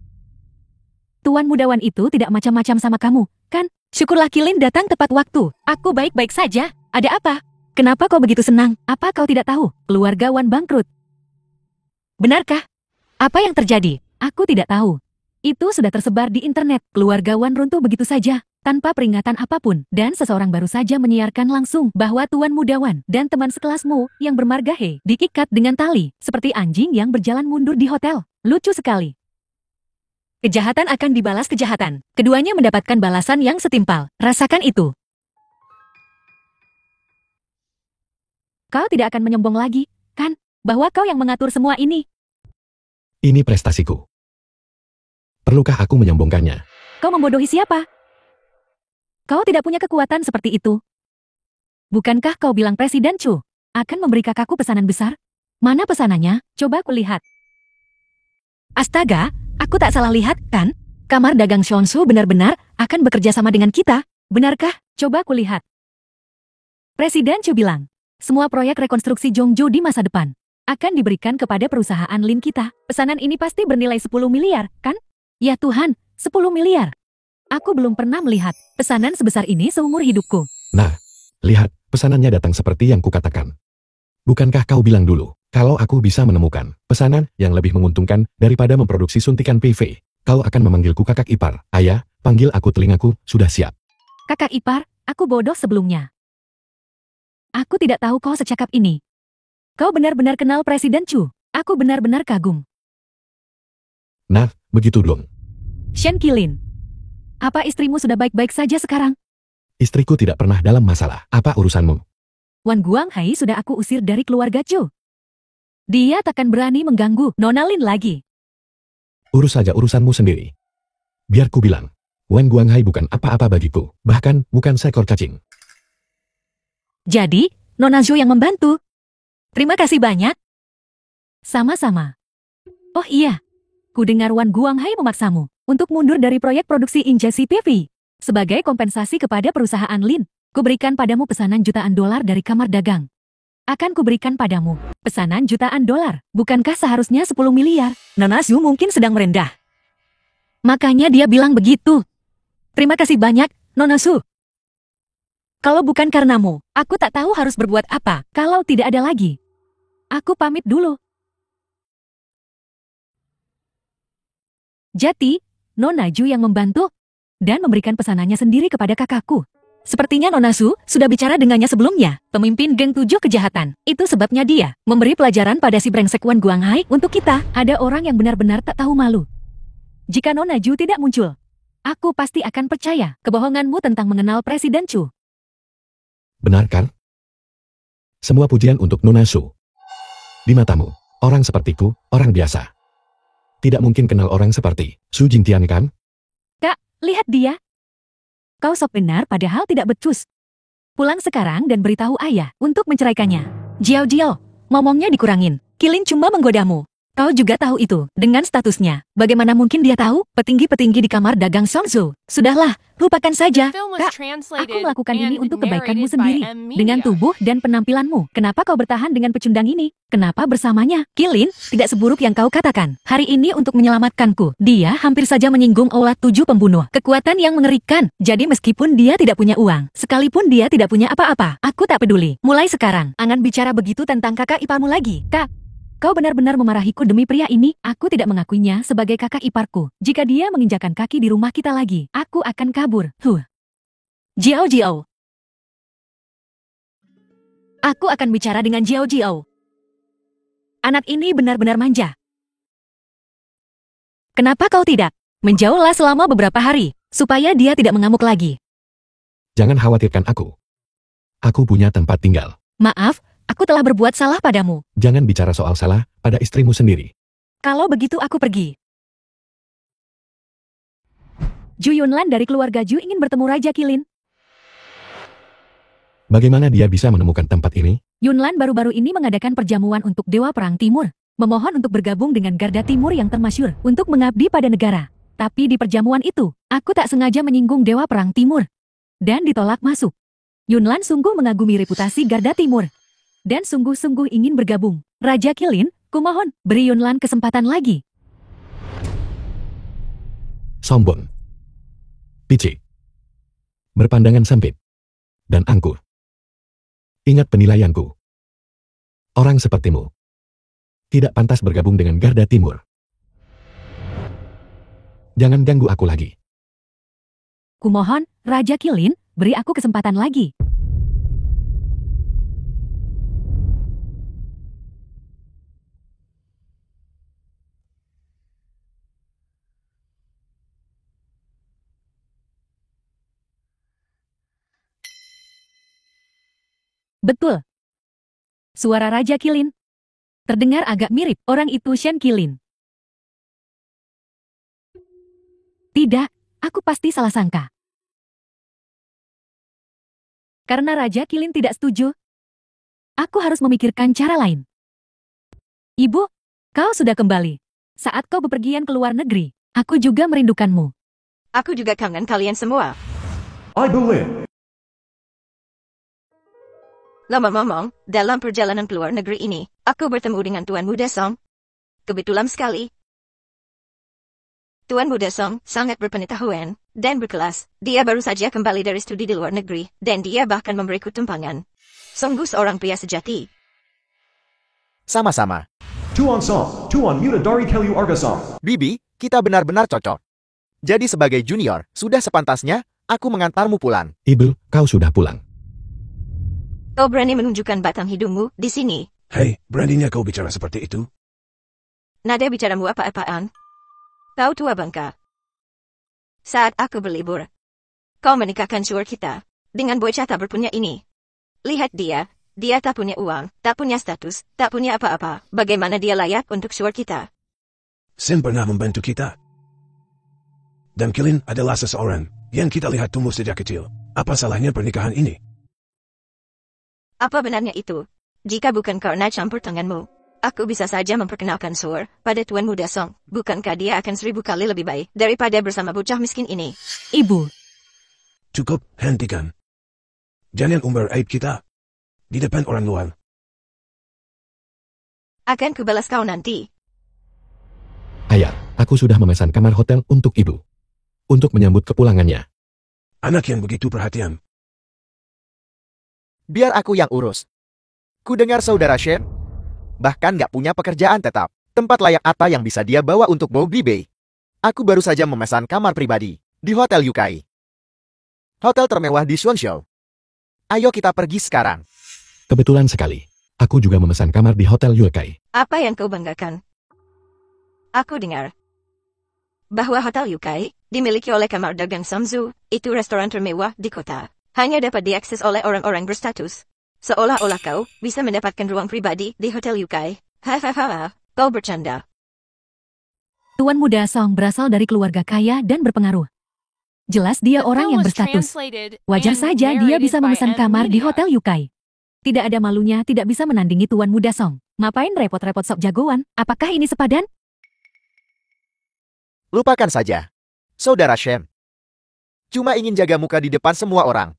Tuan Mudawan itu tidak macam-macam sama kamu, kan? Syukurlah Kilin datang tepat waktu. Aku baik-baik saja. Ada apa? Kenapa kau begitu senang? Apa kau tidak tahu? Keluarga Wan bangkrut. Benarkah? Apa yang terjadi? Aku tidak tahu. Itu sudah tersebar di internet. Keluarga Wan runtuh begitu saja, tanpa peringatan apapun. Dan seseorang baru saja menyiarkan langsung bahwa Tuan Mudawan dan teman sekelasmu yang bermarga He diikat dengan tali, seperti anjing yang berjalan mundur di hotel. Lucu sekali. Kejahatan akan dibalas kejahatan. Keduanya mendapatkan balasan yang setimpal. Rasakan itu. Kau tidak akan menyombong lagi, kan? Bahwa kau yang mengatur semua ini. Ini prestasiku. Perlukah aku menyombongkannya? Kau membodohi siapa? Kau tidak punya kekuatan seperti itu. Bukankah kau bilang Presiden Chu akan memberi kakakku pesanan besar? Mana pesanannya? Coba kulihat. Astaga, aku tak salah lihat, kan? Kamar dagang Shonsu benar-benar akan bekerja sama dengan kita. Benarkah? Coba kulihat. Presiden Chu bilang, semua proyek rekonstruksi Jongju di masa depan akan diberikan kepada perusahaan Lin kita. Pesanan ini pasti bernilai 10 miliar, kan? Ya Tuhan, 10 miliar. Aku belum pernah melihat pesanan sebesar ini seumur hidupku. Nah, lihat, pesanannya datang seperti yang kukatakan. Bukankah kau bilang dulu, kalau aku bisa menemukan pesanan yang lebih menguntungkan daripada memproduksi suntikan PV, kau akan memanggilku kakak ipar. Ayah, panggil aku, telingaku sudah siap. Kakak ipar, aku bodoh sebelumnya. Aku tidak tahu kau secakap ini. Kau benar-benar kenal Presiden Chu. Aku benar-benar kagum. Nah, begitu dong. Shen Qilin, apa istrimu sudah baik-baik saja sekarang? Istriku tidak pernah dalam masalah. Apa urusanmu? Wan Guanghai sudah aku usir dari keluarga Chu. Dia takkan berani mengganggu Nona Lin lagi. Urus saja urusanmu sendiri. Biar ku bilang, Wan Guanghai bukan apa-apa bagiku, bahkan bukan seekor cacing. Jadi, Nona Zhu yang membantu. Terima kasih banyak. Sama-sama. Oh iya, ku dengar Wan Guanghai memaksamu untuk mundur dari proyek produksi injeksi PV. Sebagai kompensasi kepada perusahaan Lin, ku berikan padamu pesanan jutaan dolar dari kamar dagang. Akan kuberikan padamu pesanan jutaan dolar. Bukankah seharusnya 10 miliar? Nona Zhu mungkin sedang merendah. Makanya dia bilang begitu. Terima kasih banyak, Nona Zhu. Kalau bukan karenamu, aku tak tahu harus berbuat apa. Kalau tidak ada lagi, aku pamit dulu. Jati, Nona Zhu yang membantu dan memberikan pesanannya sendiri kepada kakakku. Sepertinya Nona Zhu sudah bicara dengannya sebelumnya. Pemimpin geng 7 kejahatan. Itu sebabnya dia memberi pelajaran pada si brengsek Wan Guanghai untuk kita. Ada orang yang benar-benar tak tahu malu. Jika Nona Zhu tidak muncul, aku pasti akan percaya kebohonganmu tentang mengenal Presiden Chu. Benar kan? Semua pujian untuk Nona Zhu. Di matamu, orang sepertiku, orang biasa. Tidak mungkin kenal orang seperti Su Jingtian kan? Kak, lihat dia. Kau sok benar padahal tidak becus. Pulang sekarang dan beritahu ayah untuk menceraikannya. Jiao Jiao, ngomongnya dikurangin. Qilin cuma menggodamu. Kau juga tahu itu, dengan statusnya. Bagaimana mungkin dia tahu? Petinggi-petinggi di kamar dagang Shonsu. Sudahlah, lupakan saja. Kak, aku melakukan ini untuk kebaikanmu sendiri. Dengan tubuh dan penampilanmu. Kenapa kau bertahan dengan pecundang ini? Kenapa bersamanya? Qilin, tidak seburuk yang kau katakan. Hari ini untuk menyelamatkanku. Dia hampir saja menyinggung Ola 7 pembunuh. Kekuatan yang mengerikan. Jadi meskipun dia tidak punya uang, sekalipun dia tidak punya apa-apa, aku tak peduli. Mulai sekarang, jangan bicara begitu tentang kakak iparmu lagi. Kak, kau benar-benar memarahiku demi pria ini. Aku tidak mengakuinya sebagai kakak iparku. Jika dia menginjakan kaki di rumah kita lagi, aku akan kabur. Jiao Jiao. Aku akan bicara dengan Jiao Jiao. Anak ini benar-benar manja. Kenapa kau tidak menjauhlah selama beberapa hari, supaya dia tidak mengamuk lagi? Jangan khawatirkan aku. Aku punya tempat tinggal. Maaf, aku telah berbuat salah padamu. Jangan bicara soal salah pada istrimu sendiri. Kalau begitu aku pergi. Ju Yunlan dari keluarga Ju ingin bertemu Raja Qilin. Bagaimana dia bisa menemukan tempat ini? Yunlan baru-baru ini mengadakan perjamuan untuk Dewa Perang Timur. Memohon untuk bergabung dengan Garda Timur yang termasyur untuk mengabdi pada negara. Tapi di perjamuan itu, aku tak sengaja menyinggung Dewa Perang Timur. Dan ditolak masuk. Yunlan sungguh mengagumi reputasi Garda Timur. Dan sungguh-sungguh ingin bergabung. Raja Qilin, kumohon, beri Yunlan kesempatan lagi. Sombong. Picik. Berpandangan sempit. Dan angkuh. Ingat penilaianku. Orang sepertimu tidak pantas bergabung dengan Garda Timur. Jangan ganggu aku lagi. Kumohon, Raja Qilin, beri aku kesempatan lagi. Betul. Suara Raja Qilin terdengar agak mirip, orang itu Shen Qilin. Tidak, aku pasti salah sangka. Karena Raja Qilin tidak setuju, aku harus memikirkan cara lain. Ibu, kau sudah kembali. Saat kau bepergian ke luar negeri, aku juga merindukanmu. Aku juga kangen kalian semua. I Berlin. Ngomong-ngomong, dalam perjalanan keluar negeri ini, aku bertemu dengan Tuan Muda Song. Kebetulan sekali. Tuan Muda Song sangat berpengetahuan dan berkelas. Dia baru saja kembali dari studi di luar negeri, dan dia bahkan memberiku tumpangan. Sungguh seorang pria sejati. Sama-sama. Tuan Song, Tuan Muda Dari Kelu Arga Song. Bibi, kita benar-benar cocok. Jadi sebagai junior, sudah sepantasnya aku mengantarmu pulang. Ibu, kau sudah pulang. Kau berani menunjukkan batang hidungmu di sini. Hei, beraninya kau bicara seperti itu? Nada bicaramu apa-apaan? Kau tua bangka. Saat aku berlibur, kau menikahkan syur kita dengan bocah tak berpunya ini. Lihat dia tak punya uang, tak punya status, tak punya apa-apa. Bagaimana dia layak untuk syur kita? Sin pernah membantu kita. Dan Qilin adalah seseorang yang kita lihat tumbuh sejak kecil. Apa salahnya pernikahan ini? Apa benarnya itu? Jika bukan karena campur tanganmu, aku bisa saja memperkenalkan Sur pada Tuan Muda Song. Bukankah dia akan 1000 kali lebih baik daripada bersama bocah miskin ini? Ibu, Cukup, hentikan. Jangan umbar aib kita di depan orang luar. Akan kubalas kau nanti. Ayah, aku sudah memesan kamar hotel untuk ibu. Untuk menyambut kepulangannya. Anak yang begitu perhatian. Biar aku yang urus. Ku dengar saudara Shen bahkan nggak punya pekerjaan tetap. Tempat layak apa yang bisa dia bawa untuk Bogli Bay? Aku baru saja memesan kamar pribadi di Hotel Yukai. Hotel termewah di Shuanshou. Ayo kita pergi sekarang. Kebetulan sekali. Aku juga memesan kamar di Hotel Yukai. Apa yang kau banggakan? Aku dengar bahwa Hotel Yukai dimiliki oleh Kamar Dagang Samzu, itu restoran termewah di kota. Hanya dapat diakses oleh orang-orang berstatus. Seolah-olah kau bisa mendapatkan ruang pribadi di Hotel Yukai. Hahaha, kau bercanda. Tuan Muda Song berasal dari keluarga kaya dan berpengaruh. Jelas dia orang yang berstatus. Wajar saja dia bisa memesan kamar di Hotel Yukai. Tidak ada malunya tidak bisa menandingi Tuan Muda Song. Ngapain repot-repot sok jagoan? Apakah ini sepadan? Lupakan saja. Saudara Shen cuma ingin jaga muka di depan semua orang.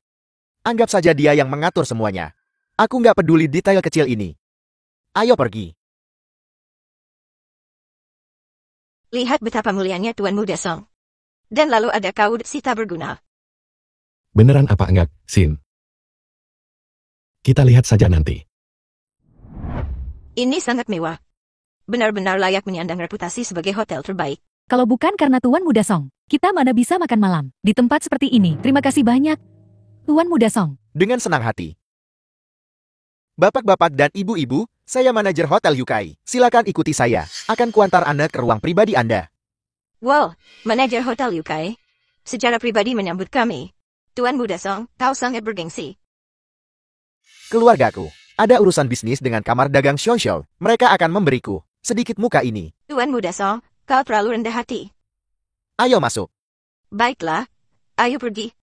Anggap saja dia yang mengatur semuanya. Aku nggak peduli detail kecil ini. Ayo pergi. Lihat betapa mulianya Tuan Muda Song. Dan lalu ada kau si tak berguna. Beneran apa enggak, Sin? Kita lihat saja nanti. Ini sangat mewah. Benar-benar layak menyandang reputasi sebagai hotel terbaik. Kalau bukan karena Tuan Muda Song, kita mana bisa makan malam di tempat seperti ini. Terima kasih banyak, Tuan Muda Song. Dengan senang hati. Bapak-bapak dan ibu-ibu, saya manajer Hotel Yukai. Silakan ikuti saya. Akan kuantar Anda ke ruang pribadi Anda. Wow, manajer Hotel Yukai. Secara pribadi menyambut kami. Tuan Muda Song, kau sangat bergengsi. Keluargaku, ada urusan bisnis dengan Kamar Dagang Shuanshou. Mereka akan memberiku sedikit muka ini. Tuan Muda Song, kau terlalu rendah hati. Ayo masuk. Baiklah, ayo pergi.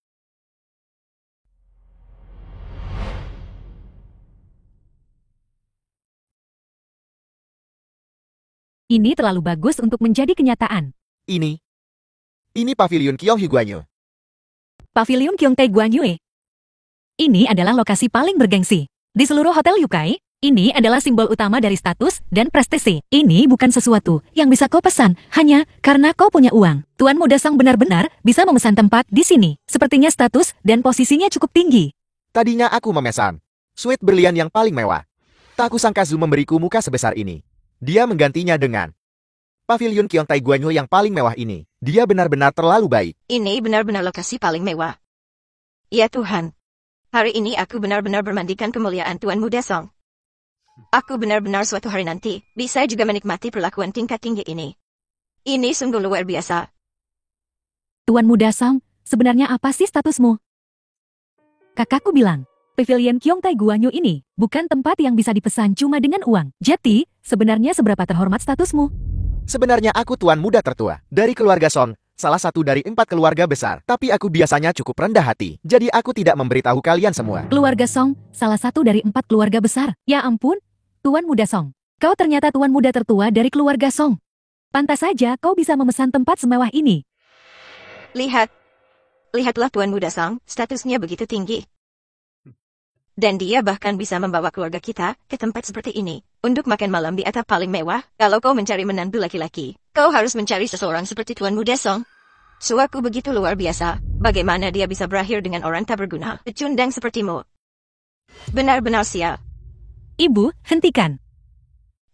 Ini terlalu bagus untuk menjadi kenyataan. Ini pavilion Kyong Higuanyo. Pavilion Gyeongtae Guanyue. Ini adalah lokasi paling bergengsi. Di seluruh hotel Yukai, ini adalah simbol utama dari status dan prestasi. Ini bukan sesuatu yang bisa kau pesan hanya karena kau punya uang. Tuan Muda Song benar-benar bisa memesan tempat di sini. Sepertinya status dan posisinya cukup tinggi. Tadinya aku memesan suite berlian yang paling mewah. Tak kusangka Zu memberiku muka sebesar ini. Dia menggantinya dengan pavilion Gyeongtae Guanyo yang paling mewah ini. Dia benar-benar terlalu baik. Ini benar-benar lokasi paling mewah. Ya Tuhan. Hari ini aku benar-benar bermandikan kemuliaan Tuan Muda Song. Aku benar-benar suatu hari nanti bisa juga menikmati perlakuan tingkat tinggi ini. Ini sungguh luar biasa. Tuan Muda Song, sebenarnya apa sih statusmu? Kakakku bilang, Pavilion Gyeongtae Guanyo ini bukan tempat yang bisa dipesan cuma dengan uang. Jadi, sebenarnya seberapa terhormat statusmu? Sebenarnya aku tuan muda tertua dari keluarga Song, salah satu dari 4 keluarga besar. Tapi aku biasanya cukup rendah hati, jadi aku tidak memberitahu kalian semua. Keluarga Song, salah satu dari 4 keluarga besar. Ya ampun, Tuan Muda Song. Kau ternyata tuan muda tertua dari keluarga Song. Pantas saja kau bisa memesan tempat semewah ini. Lihatlah Tuan Muda Song, statusnya begitu tinggi. Dan dia bahkan bisa membawa keluarga kita ke tempat seperti ini untuk makan malam di atap paling mewah. Kalau kau mencari menantu laki-laki, kau harus mencari seseorang seperti Tuan Muda Song. Suaku begitu luar biasa. Bagaimana dia bisa berakhir dengan orang tak berguna, pecundang sepertimu? Benar-benar sial. Ibu, hentikan.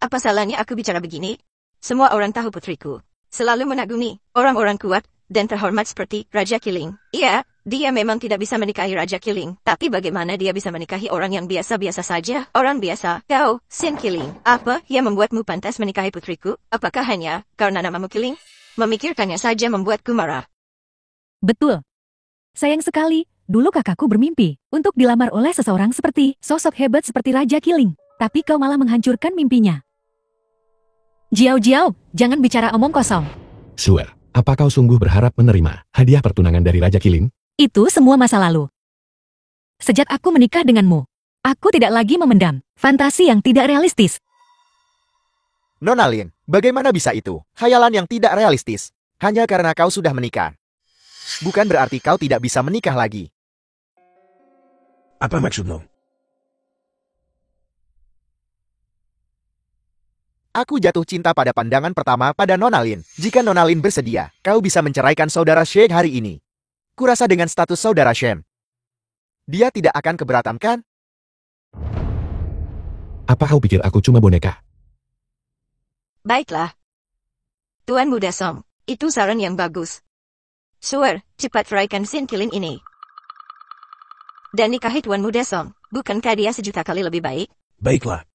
Apa salahnya aku bicara begini? Semua orang tahu putriku selalu mengagumi orang-orang kuat dan terhormat seperti Raja Kiling. Iya, dia memang tidak bisa menikahi Raja Kiling. Tapi bagaimana dia bisa menikahi orang yang biasa-biasa saja? Orang biasa, kau, Sin Kiling. Apa yang membuatmu pantas menikahi putriku? Apakah hanya karena namamu Kiling? Memikirkannya saja membuatku marah. Betul. Sayang sekali, dulu kakakku bermimpi untuk dilamar oleh seseorang seperti sosok hebat seperti Raja Kiling. Tapi kau malah menghancurkan mimpinya. Jiao, jangan bicara omong kosong. Suer, apa kau sungguh berharap menerima hadiah pertunangan dari Raja Kiling? Itu semua masa lalu. Sejak aku menikah denganmu, aku tidak lagi memendam fantasi yang tidak realistis. Nona Lin, bagaimana bisa itu? Khayalan yang tidak realistis. Hanya karena kau sudah menikah. Bukan berarti kau tidak bisa menikah lagi. Apa maksudmu? Aku jatuh cinta pada pandangan pertama pada Nona Lin. Jika Nona Lin bersedia, kau bisa menceraikan saudara Sheikh hari ini. Kurasa dengan status saudara Shen, dia tidak akan keberatan kan? Apa kau pikir aku cuma boneka? Baiklah. Tuan Muda Song, itu saran yang bagus. Suer, cepat ceraikan Sin Kiling ini. Dan nikahi Tuan Muda Song, bukankah dia sejuta kali lebih baik? Baiklah.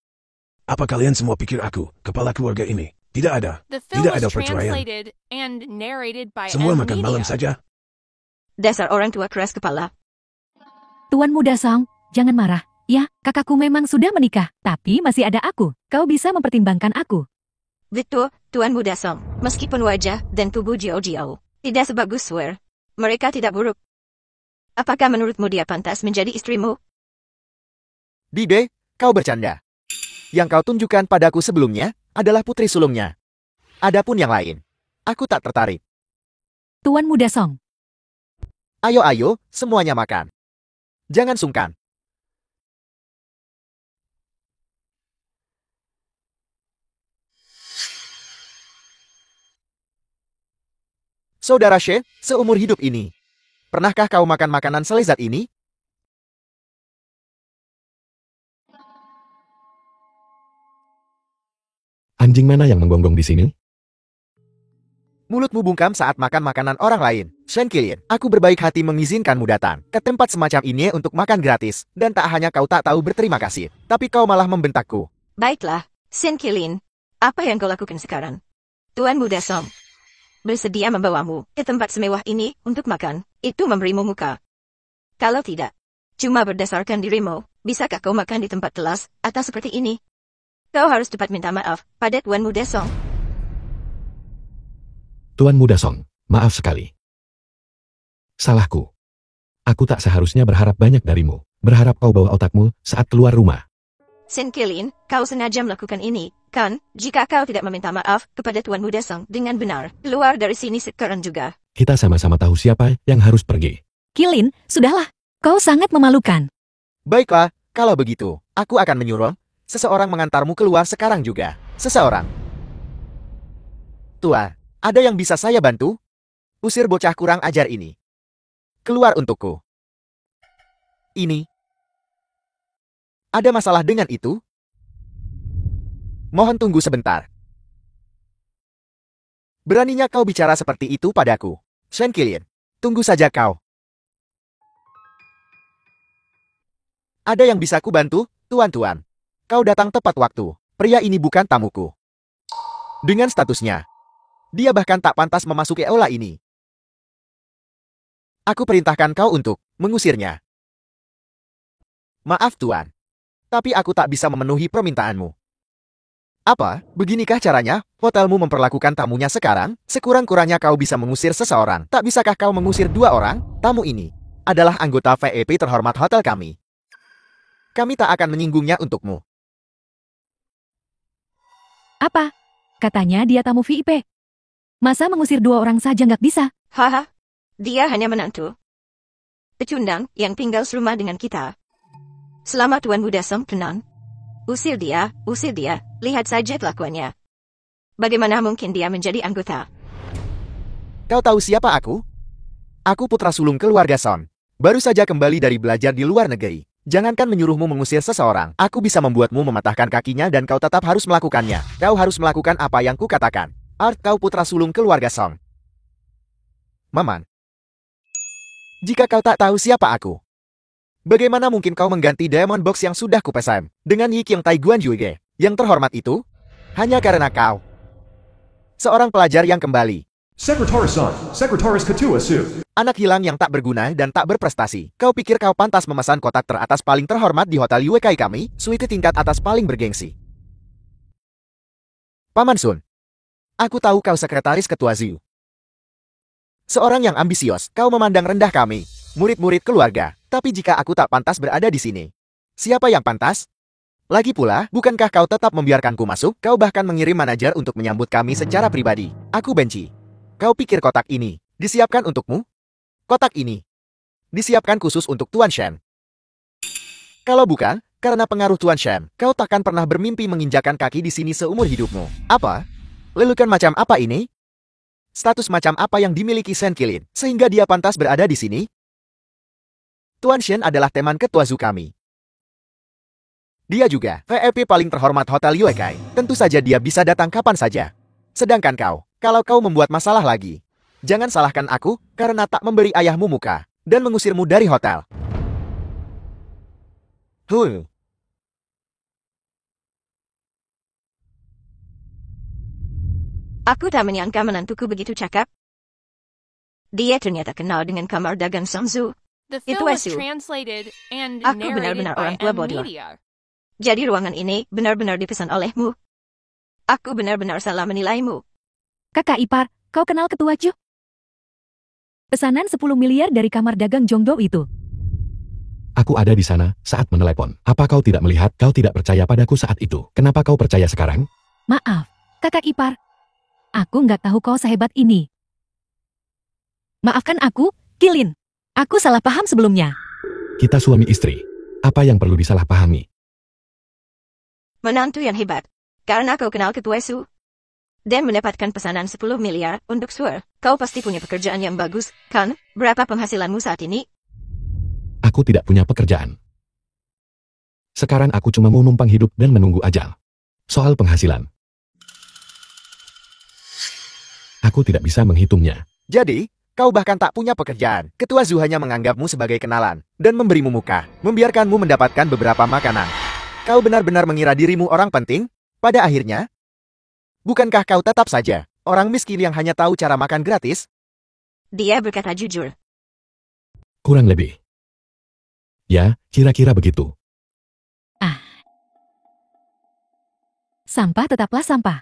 Apa kalian semua pikir aku, kepala keluarga ini? Tidak ada. The film Tidak ada was perceraian. translated and narrated by Semua M makan malam Media. saja. Dasar orang tua keras kepala. Tuan Muda Song, jangan marah. Ya, kakakku memang sudah menikah, tapi masih ada aku. Kau bisa mempertimbangkan aku. Betul, Tuan Muda Song. Meskipun wajah dan tubuh Jiao tidak sebagus Suer, mereka tidak buruk. Apakah menurutmu dia pantas menjadi istrimu? Dide, kau bercanda. Yang kau tunjukkan padaku sebelumnya adalah putri sulungnya. Adapun yang lain, aku tak tertarik. Tuan Muda Song, Ayo, semuanya makan. Jangan sungkan. Saudara She, seumur hidup ini, pernahkah kau makan makanan selezat ini? Anjing mana yang menggonggong di sini? Mulutmu bungkam saat makan makanan orang lain. Shen Kilin, aku berbaik hati mengizinkanmu datang ke tempat semacam ini untuk makan gratis. Dan tak hanya kau tak tahu berterima kasih, tapi kau malah membentakku. Baiklah, Sin Kilin. Apa yang kau lakukan sekarang? Tuan Muda Song bersedia membawamu ke tempat semewah ini untuk makan. Itu memberimu muka. Kalau tidak, cuma berdasarkan dirimu, bisakah kau makan di tempat kelas atas seperti ini? Kau harus cepat minta maaf pada Tuan Muda Song. Tuan Muda Song, maaf sekali. Salahku. Aku tak seharusnya berharap banyak darimu. Berharap kau bawa otakmu saat keluar rumah. Sen Kilin, kau sengaja melakukan ini, kan? Jika kau tidak meminta maaf kepada Tuan Muda Song dengan benar, keluar dari sini sekarang juga. Kita sama-sama tahu siapa yang harus pergi. Kilin, sudahlah. Kau sangat memalukan. Baiklah, kalau begitu, aku akan menyuruh seseorang mengantarmu keluar sekarang juga. Seseorang. Tuan, ada yang bisa saya bantu? Usir bocah kurang ajar ini. Keluar untukku. Ini. Ada masalah dengan itu? Mohon tunggu sebentar. Beraninya kau bicara seperti itu padaku. Shen Kilin, tunggu saja kau. Ada yang bisa ku bantu, tuan-tuan? Kau datang tepat waktu. Pria ini bukan tamuku. Dengan statusnya, dia bahkan tak pantas memasuki aula ini. Aku perintahkan kau untuk mengusirnya. Maaf tuan, tapi aku tak bisa memenuhi permintaanmu. Apa, beginikah caranya hotelmu memperlakukan tamunya sekarang? Sekurang-kurangnya kau bisa mengusir seseorang. Tak bisakah kau mengusir 2 orang? Tamu ini adalah anggota VIP terhormat hotel kami. Kami tak akan menyinggungnya untukmu. Apa? Katanya dia tamu VIP. Masa mengusir 2 orang saja nggak bisa? Haha, dia hanya menantu. Pecundang yang tinggal serumah dengan kita. Selama Tuan Muda Song tenang. Usir dia, lihat saja kelakuannya. Bagaimana mungkin dia menjadi anggota? Kau tahu siapa aku? Aku putra sulung keluarga Son. Baru saja kembali dari belajar di luar negeri. Jangankan menyuruhmu mengusir seseorang, aku bisa membuatmu mematahkan kakinya dan kau tetap harus melakukannya. Kau harus melakukan apa yang kukatakan. Art kau putra sulung keluarga Song. Maman. Jika kau tak tahu siapa aku, bagaimana mungkin kau mengganti Diamond Box yang sudah kupesan dengan Yi Qiang Tai Guan Yuige yang terhormat itu? Hanya karena kau seorang pelajar yang kembali. Secretaris Son, Secretaris Ketua Su. Anak hilang yang tak berguna dan tak berprestasi. Kau pikir kau pantas memesan kotak teratas paling terhormat di hotel Yuekai kami? Suite tingkat atas paling bergengsi. Paman Sun, aku tahu kau sekretaris ketua Ziu. Seorang yang ambisius, kau memandang rendah kami, murid-murid keluarga. Tapi jika aku tak pantas berada di sini, siapa yang pantas? Lagi pula, bukankah kau tetap membiarkanku masuk? Kau bahkan mengirim manajer untuk menyambut kami secara pribadi. Aku benci. Kau pikir kotak ini disiapkan untukmu? Kotak ini disiapkan khusus untuk Tuan Shen. Kalau bukan, karena pengaruh Tuan Shen, kau takkan pernah bermimpi menginjakan kaki di sini seumur hidupmu. Apa? Lelukan macam apa ini? Status macam apa yang dimiliki Shen Kilin, sehingga dia pantas berada di sini? Tuan Shen adalah teman ketua Zu kami. Dia juga VIP paling terhormat Hotel Yuekai. Tentu saja dia bisa datang kapan saja. Sedangkan kau, kalau kau membuat masalah lagi, jangan salahkan aku karena tak memberi ayahmu muka dan mengusirmu dari hotel. Aku tak menyangka menantuku begitu cakap. Dia ternyata kenal dengan kamar dagang Samzu. The Itu film was Asu. translated and Aku narrated benar-benar by orang tua M bodoh. Media. Jadi ruangan ini benar-benar dipesan olehmu. Aku benar-benar salah menilaimu. Kakak ipar, kau kenal ketua Ju? Pesanan 10 miliar dari kamar dagang Jongdo itu. Aku ada di sana saat menelepon. Apa kau tidak melihat? Kau tidak percaya padaku saat itu. Kenapa kau percaya sekarang? Maaf, kakak ipar. Aku nggak tahu kau sehebat ini. Maafkan aku, Kilin. Aku salah paham sebelumnya. Kita suami istri. Apa yang perlu disalahpahami? Menantu yang hebat. Karena kau kenal ketua Su. Dan mendapatkan pesanan 10 miliar untuk Suer. Kau pasti punya pekerjaan yang bagus, kan? Berapa penghasilanmu saat ini? Aku tidak punya pekerjaan. Sekarang aku cuma mau numpang hidup dan menunggu ajal. Soal penghasilan, aku tidak bisa menghitungnya. Jadi, kau bahkan tak punya pekerjaan. Ketua Zu hanya menganggapmu sebagai kenalan dan memberimu muka, membiarkanmu mendapatkan beberapa makanan. Kau benar-benar mengira dirimu orang penting? Pada akhirnya, bukankah kau tetap saja orang miskin yang hanya tahu cara makan gratis? Dia berkata jujur. Kurang lebih. Ya, kira-kira begitu. Sampah tetaplah sampah.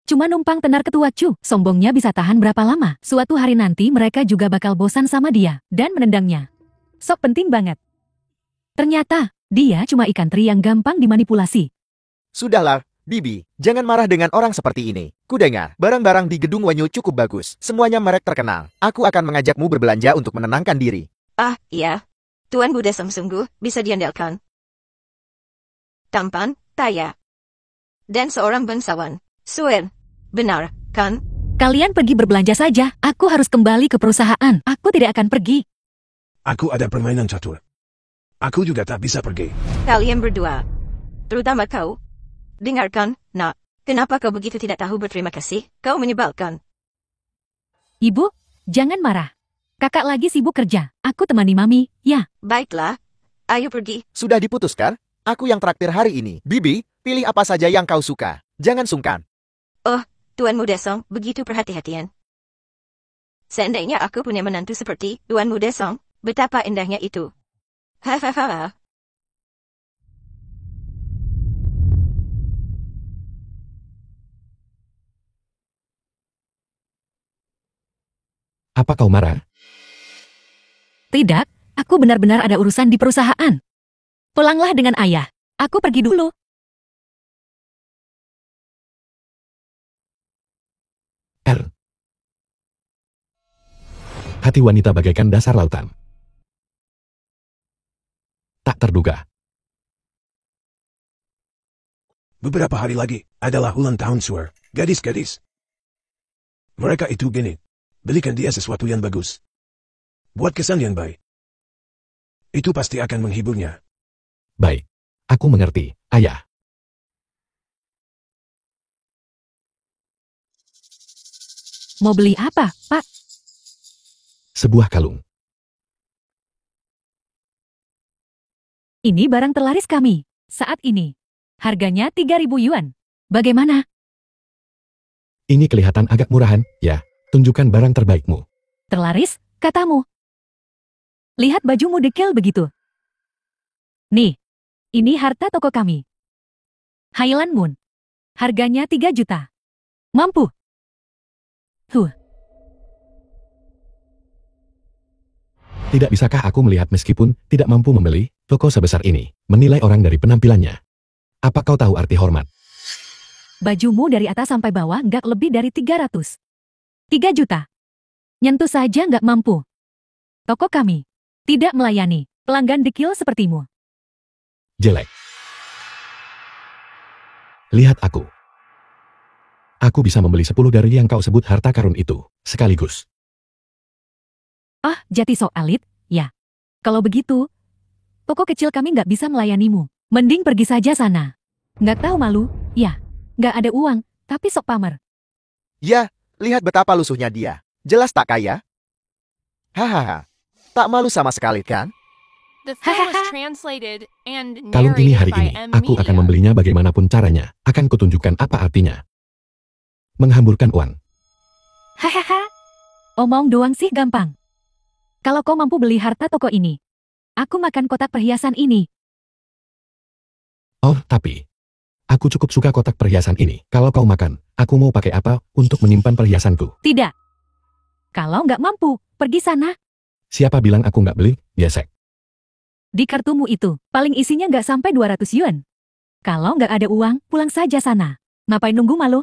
Cuma numpang tenar ketua Chu, sombongnya bisa tahan berapa lama. Suatu hari nanti mereka juga bakal bosan sama dia, dan menendangnya. Sok penting banget. Ternyata, dia cuma ikan teri yang gampang dimanipulasi. Sudahlah, Bibi, jangan marah dengan orang seperti ini. Kudengar, barang-barang di gedung Wanyu cukup bagus. Semuanya merek terkenal. Aku akan mengajakmu berbelanja untuk menenangkan diri. Ah, iya. Tuan Budesong sungguh bisa diandalkan. Tampan, kaya. Dan seorang bangsawan. Suen. Benar, kan? Kalian pergi berbelanja saja, aku harus kembali ke perusahaan. Aku tidak akan pergi. Aku ada permainan catur. Aku juga tak bisa pergi. Kalian berdua. Terutama kau. Dengarkan, nak. Kenapa kau begitu tidak tahu berterima kasih? Kau menyebalkan. Ibu, jangan marah. Kakak lagi sibuk kerja. Aku temani Mami, ya. Baiklah. Ayo pergi. Sudah diputuskan? Aku yang traktir hari ini. Bibi, pilih apa saja yang kau suka. Jangan sungkan. Oh, Tuan Mudesong begitu perhati-hatian. Seandainya aku punya menantu seperti Tuan Mudesong, betapa indahnya itu. Hahaha. Apa kau marah? Tidak, aku benar-benar ada urusan di perusahaan. Pulanglah dengan ayah. Aku pergi dulu. R. Hati wanita bagaikan dasar lautan. Tak terduga. Beberapa hari lagi adalah ulang tahun Suer. Gadis-gadis. Mereka itu gini. Belikan dia sesuatu yang bagus. Buat kesan yang baik. Itu pasti akan menghiburnya. Baik. Aku mengerti, ayah. Mau beli apa, Pak? Sebuah kalung. Ini barang terlaris kami. Saat ini. Harganya 3.000 yuan. Bagaimana? Ini kelihatan agak murahan, ya. Tunjukkan barang terbaikmu. Terlaris, katamu. Lihat bajumu dekil begitu. Nih, ini harta toko kami. Highland Moon. Harganya 3 juta. Mampu. Tidak bisakah aku melihat meskipun tidak mampu membeli toko sebesar ini, menilai orang dari penampilannya? Apa kau tahu arti hormat? Bajumu dari atas sampai bawah nggak lebih dari 300. 3 juta. Nyentuh saja nggak mampu. Toko kami tidak melayani pelanggan dekil sepertimu. Jelek. Lihat aku. Aku bisa membeli 10 dari yang kau sebut harta karun itu, sekaligus. Ah, jati sok alit, ya. Kalau begitu, toko kecil kami nggak bisa melayanimu. Mending pergi saja sana. Nggak tahu malu, ya. Nggak ada uang, tapi sok pamer. Ya, lihat betapa lusuhnya dia. Jelas tak kaya? Hahaha. Tak malu sama sekali kan? The film was translated and Kalung ini narrated hari by ini, M. aku akan Media. membelinya bagaimanapun caranya. Akan kutunjukkan apa artinya. Menghamburkan uang. Hahaha. Omong doang sih gampang. Kalau kau mampu beli harta toko ini, aku makan kotak perhiasan ini. Oh, tapi aku cukup suka kotak perhiasan ini. Kalau kau makan, aku mau pakai apa untuk menyimpan perhiasanku? Tidak. Kalau nggak mampu, pergi sana. Siapa bilang aku nggak beli? Gesek. Di kartumu itu, paling isinya nggak sampai 200 yuan. Kalau nggak ada uang, pulang saja sana. Ngapain nunggu malu?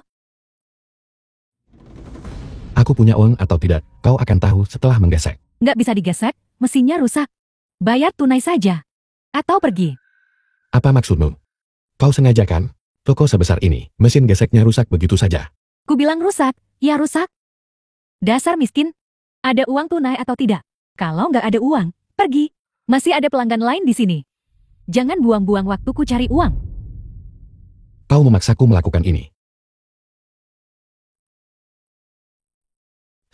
Aku punya uang atau tidak, kau akan tahu setelah menggesek. Nggak bisa digesek, mesinnya rusak. Bayar tunai saja. Atau pergi. Apa maksudmu? Kau sengaja kan? Toko sebesar ini, mesin geseknya rusak begitu saja. Ku bilang rusak, ya rusak. Dasar miskin. Ada uang tunai atau tidak? Kalau nggak ada uang, pergi. Masih ada pelanggan lain di sini. Jangan buang-buang waktuku cari uang. Kau memaksaku melakukan ini.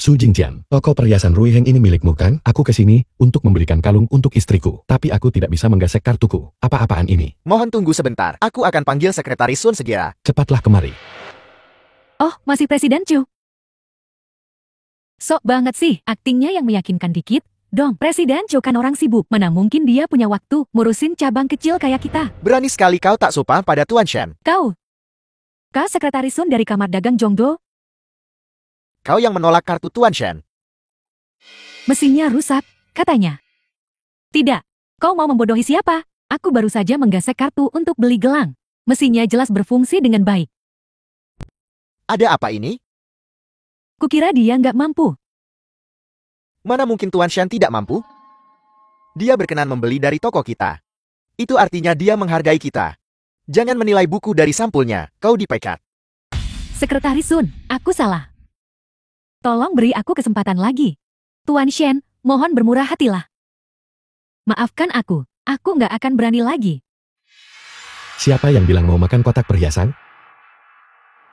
Su Jingjian, toko perhiasan Rui Heng ini milikmu kan? Aku kesini untuk membelikan kalung untuk istriku, tapi aku tidak bisa menggesek kartuku. Apa-apaan ini? Mohon tunggu sebentar. Aku akan panggil sekretaris Sun segera. Cepatlah kemari. Oh, masih Presiden Chu. Sok banget sih, aktingnya yang meyakinkan dikit. Dong, Presiden Chu kan orang sibuk. Mana mungkin dia punya waktu ngurusin cabang kecil kayak kita. Berani sekali kau tak sopan pada Tuan Shen. Kau, Kau Sekretaris Sun dari kamar dagang Jongdo? Kau yang menolak kartu Tuan Shen. Mesinnya rusak, katanya. Tidak, kau mau membodohi siapa? Aku baru saja menggesek kartu untuk beli gelang. Mesinnya jelas berfungsi dengan baik. Ada apa ini? Kukira dia nggak mampu. Mana mungkin Tuan Shen tidak mampu? Dia berkenan membeli dari toko kita. Itu artinya dia menghargai kita. Jangan menilai buku dari sampulnya, kau dipecat. Sekretaris Sun, aku salah. Tolong beri aku kesempatan lagi. Tuan Shen, mohon bermurah hatilah. Maafkan aku nggak akan berani lagi. Siapa yang bilang mau makan kotak perhiasan?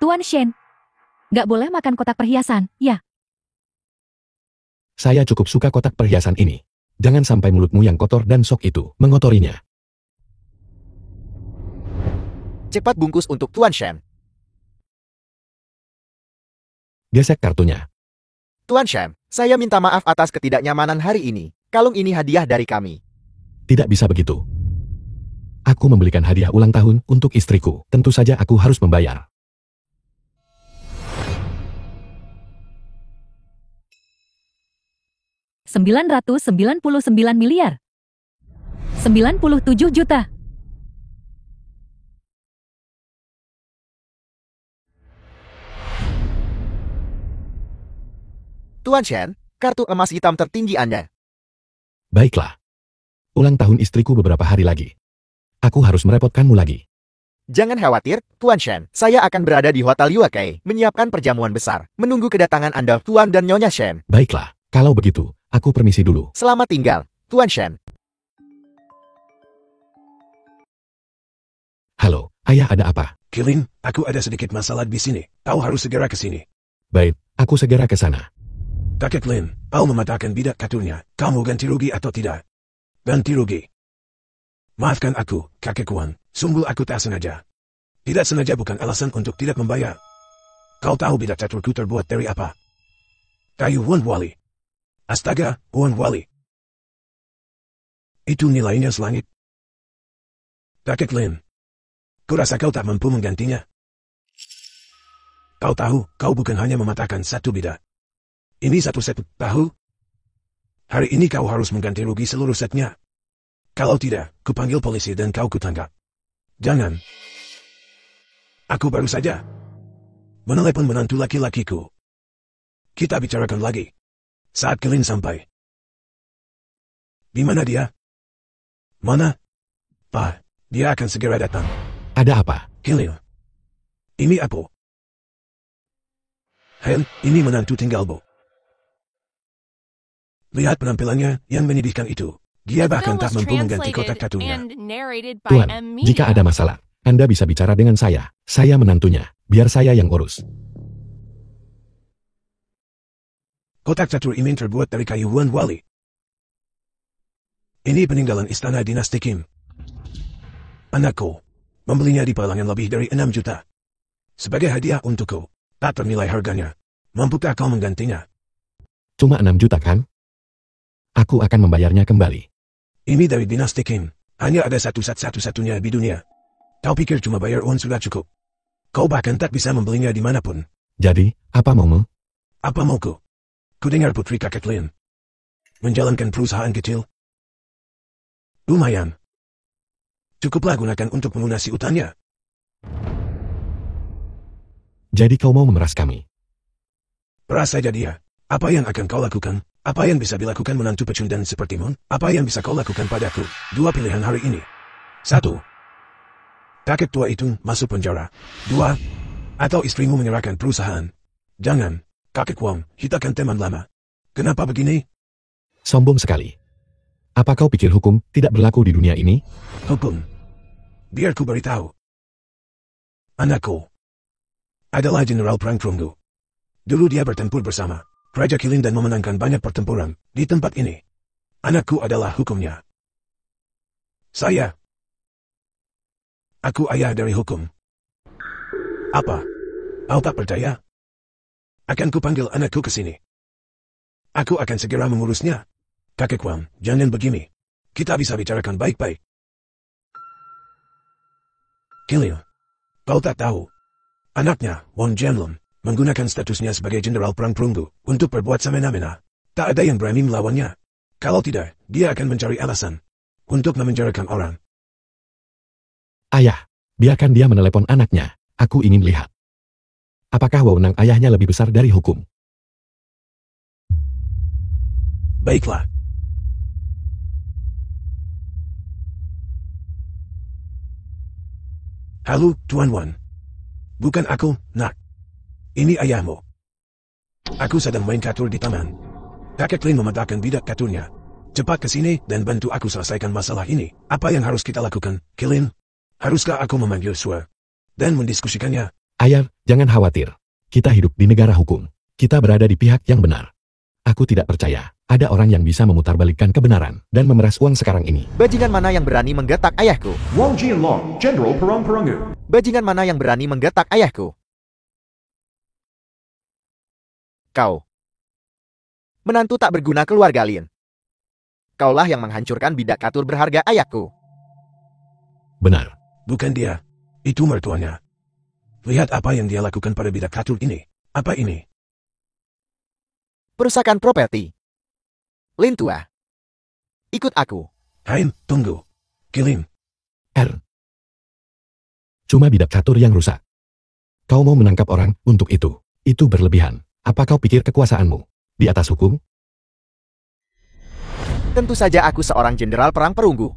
Tuan Shen, nggak boleh makan kotak perhiasan, ya? Saya cukup suka kotak perhiasan ini. Jangan sampai mulutmu yang kotor dan sok itu mengotorinya. Cepat bungkus untuk Tuan Shen. Gesek kartunya. Tuan Shen, saya minta maaf atas ketidaknyamanan hari ini. Kalung ini hadiah dari kami. Tidak bisa begitu. Aku membelikan hadiah ulang tahun untuk istriku. Tentu saja aku harus membayar. $999 miliar. 97 juta. Tuan Shen, kartu emas hitam tertinggi Anda. Baiklah. Ulang tahun istriku beberapa hari lagi. Aku harus merepotkanmu lagi. Jangan khawatir, Tuan Shen. Saya akan berada di Hotel Yuakai, menyiapkan perjamuan besar, menunggu kedatangan Anda, Tuan dan Nyonya Shen. Baiklah, kalau begitu, aku permisi dulu. Selamat tinggal, Tuan Shen. Halo, ayah ada apa? Kilin, aku ada sedikit masalah di sini. Kau harus segera ke sini. Baik, aku segera ke sana. Kakek Lin, kau mematahkan bidak katurnya. Kamu ganti rugi atau tidak? Ganti rugi. Maafkan aku, kakek Kuan. Sungguh aku tak sengaja. Tidak sengaja bukan alasan untuk tidak membayar. Kau tahu bidak caturku terbuat dari apa? Kayu Wan Wali. Astaga, Wan Wali. Itu nilainya selangit. Kakek Lin. Kurasa kau tak mampu menggantinya. Kau tahu, kau bukan hanya mematahkan satu bidak. Ini satu set, tahu? Hari ini kau harus mengganti rugi seluruh setnya. Kalau tidak, kupanggil polisi dan kau kutangkap. Jangan. Aku baru saja menelepon menantu laki-lakiku. Kita bicarakan lagi. Saat Kilin sampai. Di mana dia? Mana? Pak, dia akan segera datang. Ada apa? Kilin. Ini apa? Hen, ini menantu tinggalmu. Lihat penampilannya yang menyedihkan itu. Dia The bahkan film tak was mampu mengganti kotak translated katurnya. and narrated by Tuan, M. jika ada masalah, Anda bisa bicara dengan saya. Saya menantunya. Biar saya yang urus. Kotak catur ini terbuat dari kayu Wan Wali. Ini peninggalan istana dinasti Kim. Anakku, membelinya di palangan lebih dari 6 juta. Sebagai hadiah untukku, tak ternilai harganya. Mampukah kau menggantinya? Cuma 6 juta kan? Aku akan membayarnya kembali. Ini dari dinasti Kim. Hanya ada satu-satunya di dunia. Kau pikir cuma bayar uang sudah cukup? Kau bahkan tak bisa membelinya dimanapun. Jadi, apa maumu? Apa mauku? Kudengar putri kakek Lin menjalankan perusahaan kecil. Lumayan. Cukuplah gunakan untuk melunasi utangnya. Jadi kau mau memeras kami? Peras saja dia. Apa yang akan kau lakukan? Apa yang bisa dilakukan menantu pecundang sepertimu? Apa yang bisa kau lakukan padaku? Dua pilihan hari ini. 1. Kakek tua itu masuk penjara. 2. Atau istrimu menyerahkan perusahaan. Jangan, kakek Wang, kita kan teman lama. Kenapa begini? Sombong sekali. Apa kau pikir hukum tidak berlaku di dunia ini? Hukum. Biar ku beritahu. Anakku adalah Jenderal Perang Perunggu. Dulu dia bertempur bersama Raja Kilin dan memenangkan banyak pertempuran di tempat ini. Anakku adalah hukumnya. Aku ayah dari hukum. Apa? Kau tak percaya? Akan kupanggil anakku ke sini. Aku akan segera mengurusnya. Kakek Wang, jangan begini. Kita bisa bicarakan baik-baik. Kilin, kau tak tahu. Anaknya, Wang Jianlong, menggunakan statusnya sebagai jenderal perang perunggu untuk berbuat semena-mena. Tak ada yang berani melawannya. Kalau tidak, dia akan mencari alasan untuk memenjarakan orang. Ayah, biarkan dia menelepon anaknya. Aku ingin lihat. Apakah wewenang ayahnya lebih besar dari hukum? Baiklah. Halo, Tuan Wan. Bukan aku, Nak. Ini ayahmu. Aku sedang main catur di taman. Kakek Lin mematahkan bidak caturnya. Cepat ke sini dan bantu aku selesaikan masalah ini. Apa yang harus kita lakukan, Kilin? Haruskah aku memanggil Suer dan mendiskusikannya? Ayah, jangan khawatir. Kita hidup di negara hukum. Kita berada di pihak yang benar. Aku tidak percaya ada orang yang bisa memutarbalikkan kebenaran dan memeras uang sekarang ini. Bajingan mana yang berani menggetak ayahku? Wang Jianlong, General Perang Perunggu. Bajingan mana yang berani menggetak ayahku? Kau. Menantu tak berguna keluarga Lin. Kaulah yang menghancurkan bidak catur berharga ayahku. Benar. Bukan dia. Itu mertuanya. Lihat apa yang dia lakukan pada bidak catur ini. Apa ini? Perusakan properti. Lin tua. Ikut aku. Haim, tunggu. Kilin. Cuma bidak catur yang rusak. Kau mau menangkap orang untuk itu. Itu berlebihan. Apa kau pikir kekuasaanmu di atas hukum? Tentu saja aku seorang jenderal perang perunggu.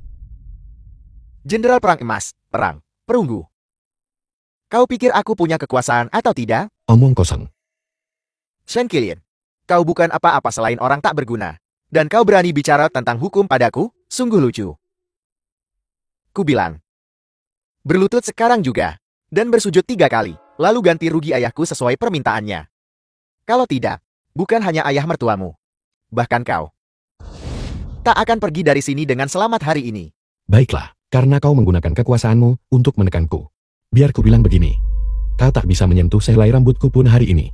Jenderal perang emas, perang, perunggu. Kau pikir aku punya kekuasaan atau tidak? Omong kosong. Shen Qilin, kau bukan apa-apa selain orang tak berguna. Dan kau berani bicara tentang hukum padaku? Sungguh lucu. Ku bilang. Berlutut sekarang juga. Dan bersujud 3 kali. Lalu ganti rugi ayahku sesuai permintaannya. Kalau tidak, bukan hanya ayah mertuamu. Bahkan kau. Tak akan pergi dari sini dengan selamat hari ini. Baiklah, karena kau menggunakan kekuasaanmu untuk menekanku. Biar ku bilang begini. Kau tak bisa menyentuh sehelai rambutku pun hari ini.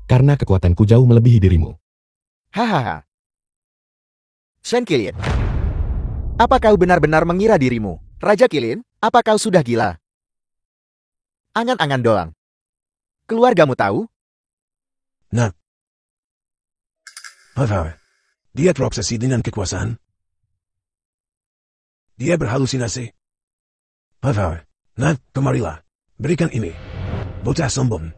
Karena kekuatanku jauh melebihi dirimu. Hahaha. Shen Qilin. Apa kau benar-benar mengira dirimu? Raja Qilin, apa kau sudah gila? Angan-angan doang. Keluargamu tahu? Nak. Apa? Dia terobsesi dengan kekuasaan? Dia berhalusinasi? Apa? Nak, kemarilah. Berikan ini. Bocah sombong.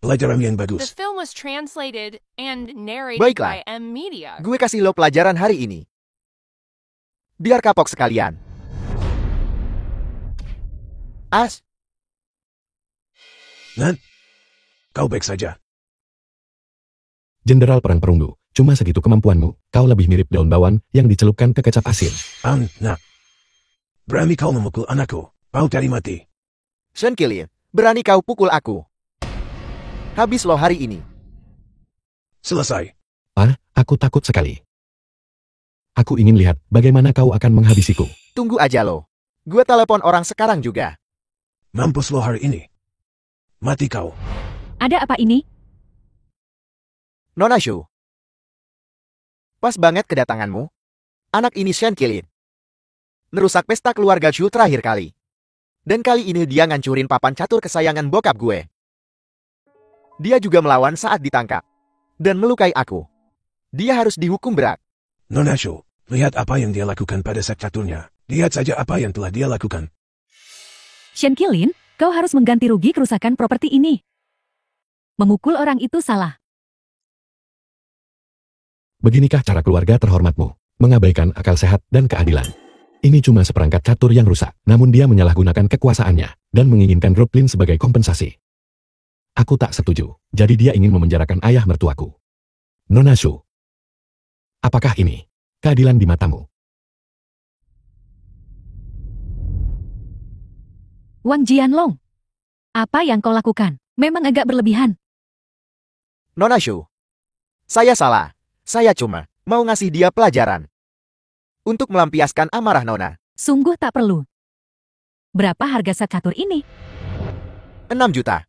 Pelajaran yang The bagus. film was translated and narrated Baiklah. by M Media. Gue kasih lo pelajaran hari ini. Biar kapok sekalian. As, Nak. Kau baik saja. Jenderal perang perunggu, cuma segitu kemampuanmu. Kau lebih mirip daun bawang yang dicelupkan ke kecap asin. Nak. Berani kau memukul anakku. Kau cari mati. Shen Qilin, berani kau pukul aku. Habis lo hari ini. Selesai. Aku takut sekali. Aku ingin lihat bagaimana kau akan menghabisiku. Tunggu aja lo. Gue telepon orang sekarang juga. Mampus lo hari ini. Mati kau. Ada apa ini? Nona Shu. Pas banget kedatanganmu. Anak ini Shen Qilin. Nerusak pesta keluarga Shu terakhir kali. Dan kali ini dia ngancurin papan catur kesayangan bokap gue. Dia juga melawan saat ditangkap. Dan melukai aku. Dia harus dihukum berat. Nona Shu, lihat apa yang dia lakukan pada set caturnya. Lihat saja apa yang telah dia lakukan. Shen Qilin, kau harus mengganti rugi kerusakan properti ini. Memukul orang itu salah. Beginikah cara keluarga terhormatmu, mengabaikan akal sehat dan keadilan. Ini cuma seperangkat catur yang rusak, namun dia menyalahgunakan kekuasaannya, dan menginginkan Roblin sebagai kompensasi. Aku tak setuju, jadi dia ingin memenjarakan ayah mertuaku. Nona Shu. Apakah ini keadilan di matamu? Wang Jianlong. Apa yang kau lakukan? Memang agak berlebihan. Nona Shu. Saya salah. Saya cuma mau ngasih dia pelajaran. Untuk melampiaskan amarah Nona. Sungguh tak perlu. Berapa harga set catur ini? 6 juta.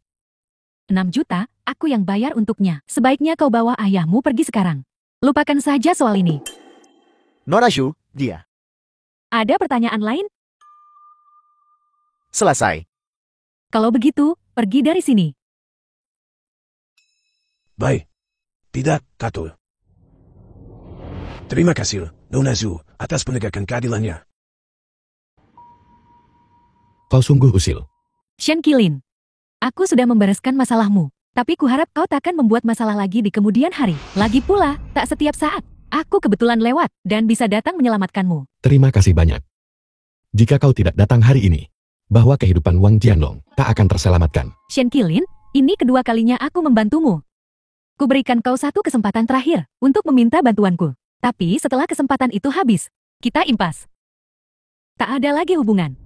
6 juta, aku yang bayar untuknya. Sebaiknya kau bawa ayahmu pergi sekarang. Lupakan saja soal ini. Nona Shu, dia. Ada pertanyaan lain? Selesai. Kalau begitu, pergi dari sini. Baik. Tidak, Katul. Terima kasih, Nona Zu, atas penegakan keadilannya. Kau sungguh usil. Shen Qilin, aku sudah membereskan masalahmu. Tapi kuharap kau takkan membuat masalah lagi di kemudian hari. Lagi pula, tak setiap saat. Aku kebetulan lewat dan bisa datang menyelamatkanmu. Terima kasih banyak. Jika kau tidak datang hari ini, bahwa kehidupan Wang Jianlong tak akan terselamatkan. Shen Qilin, ini kedua kalinya aku membantumu. Kuberikan kau satu kesempatan terakhir untuk meminta bantuanku. Tapi setelah kesempatan itu habis, kita impas. Tak ada lagi hubungan.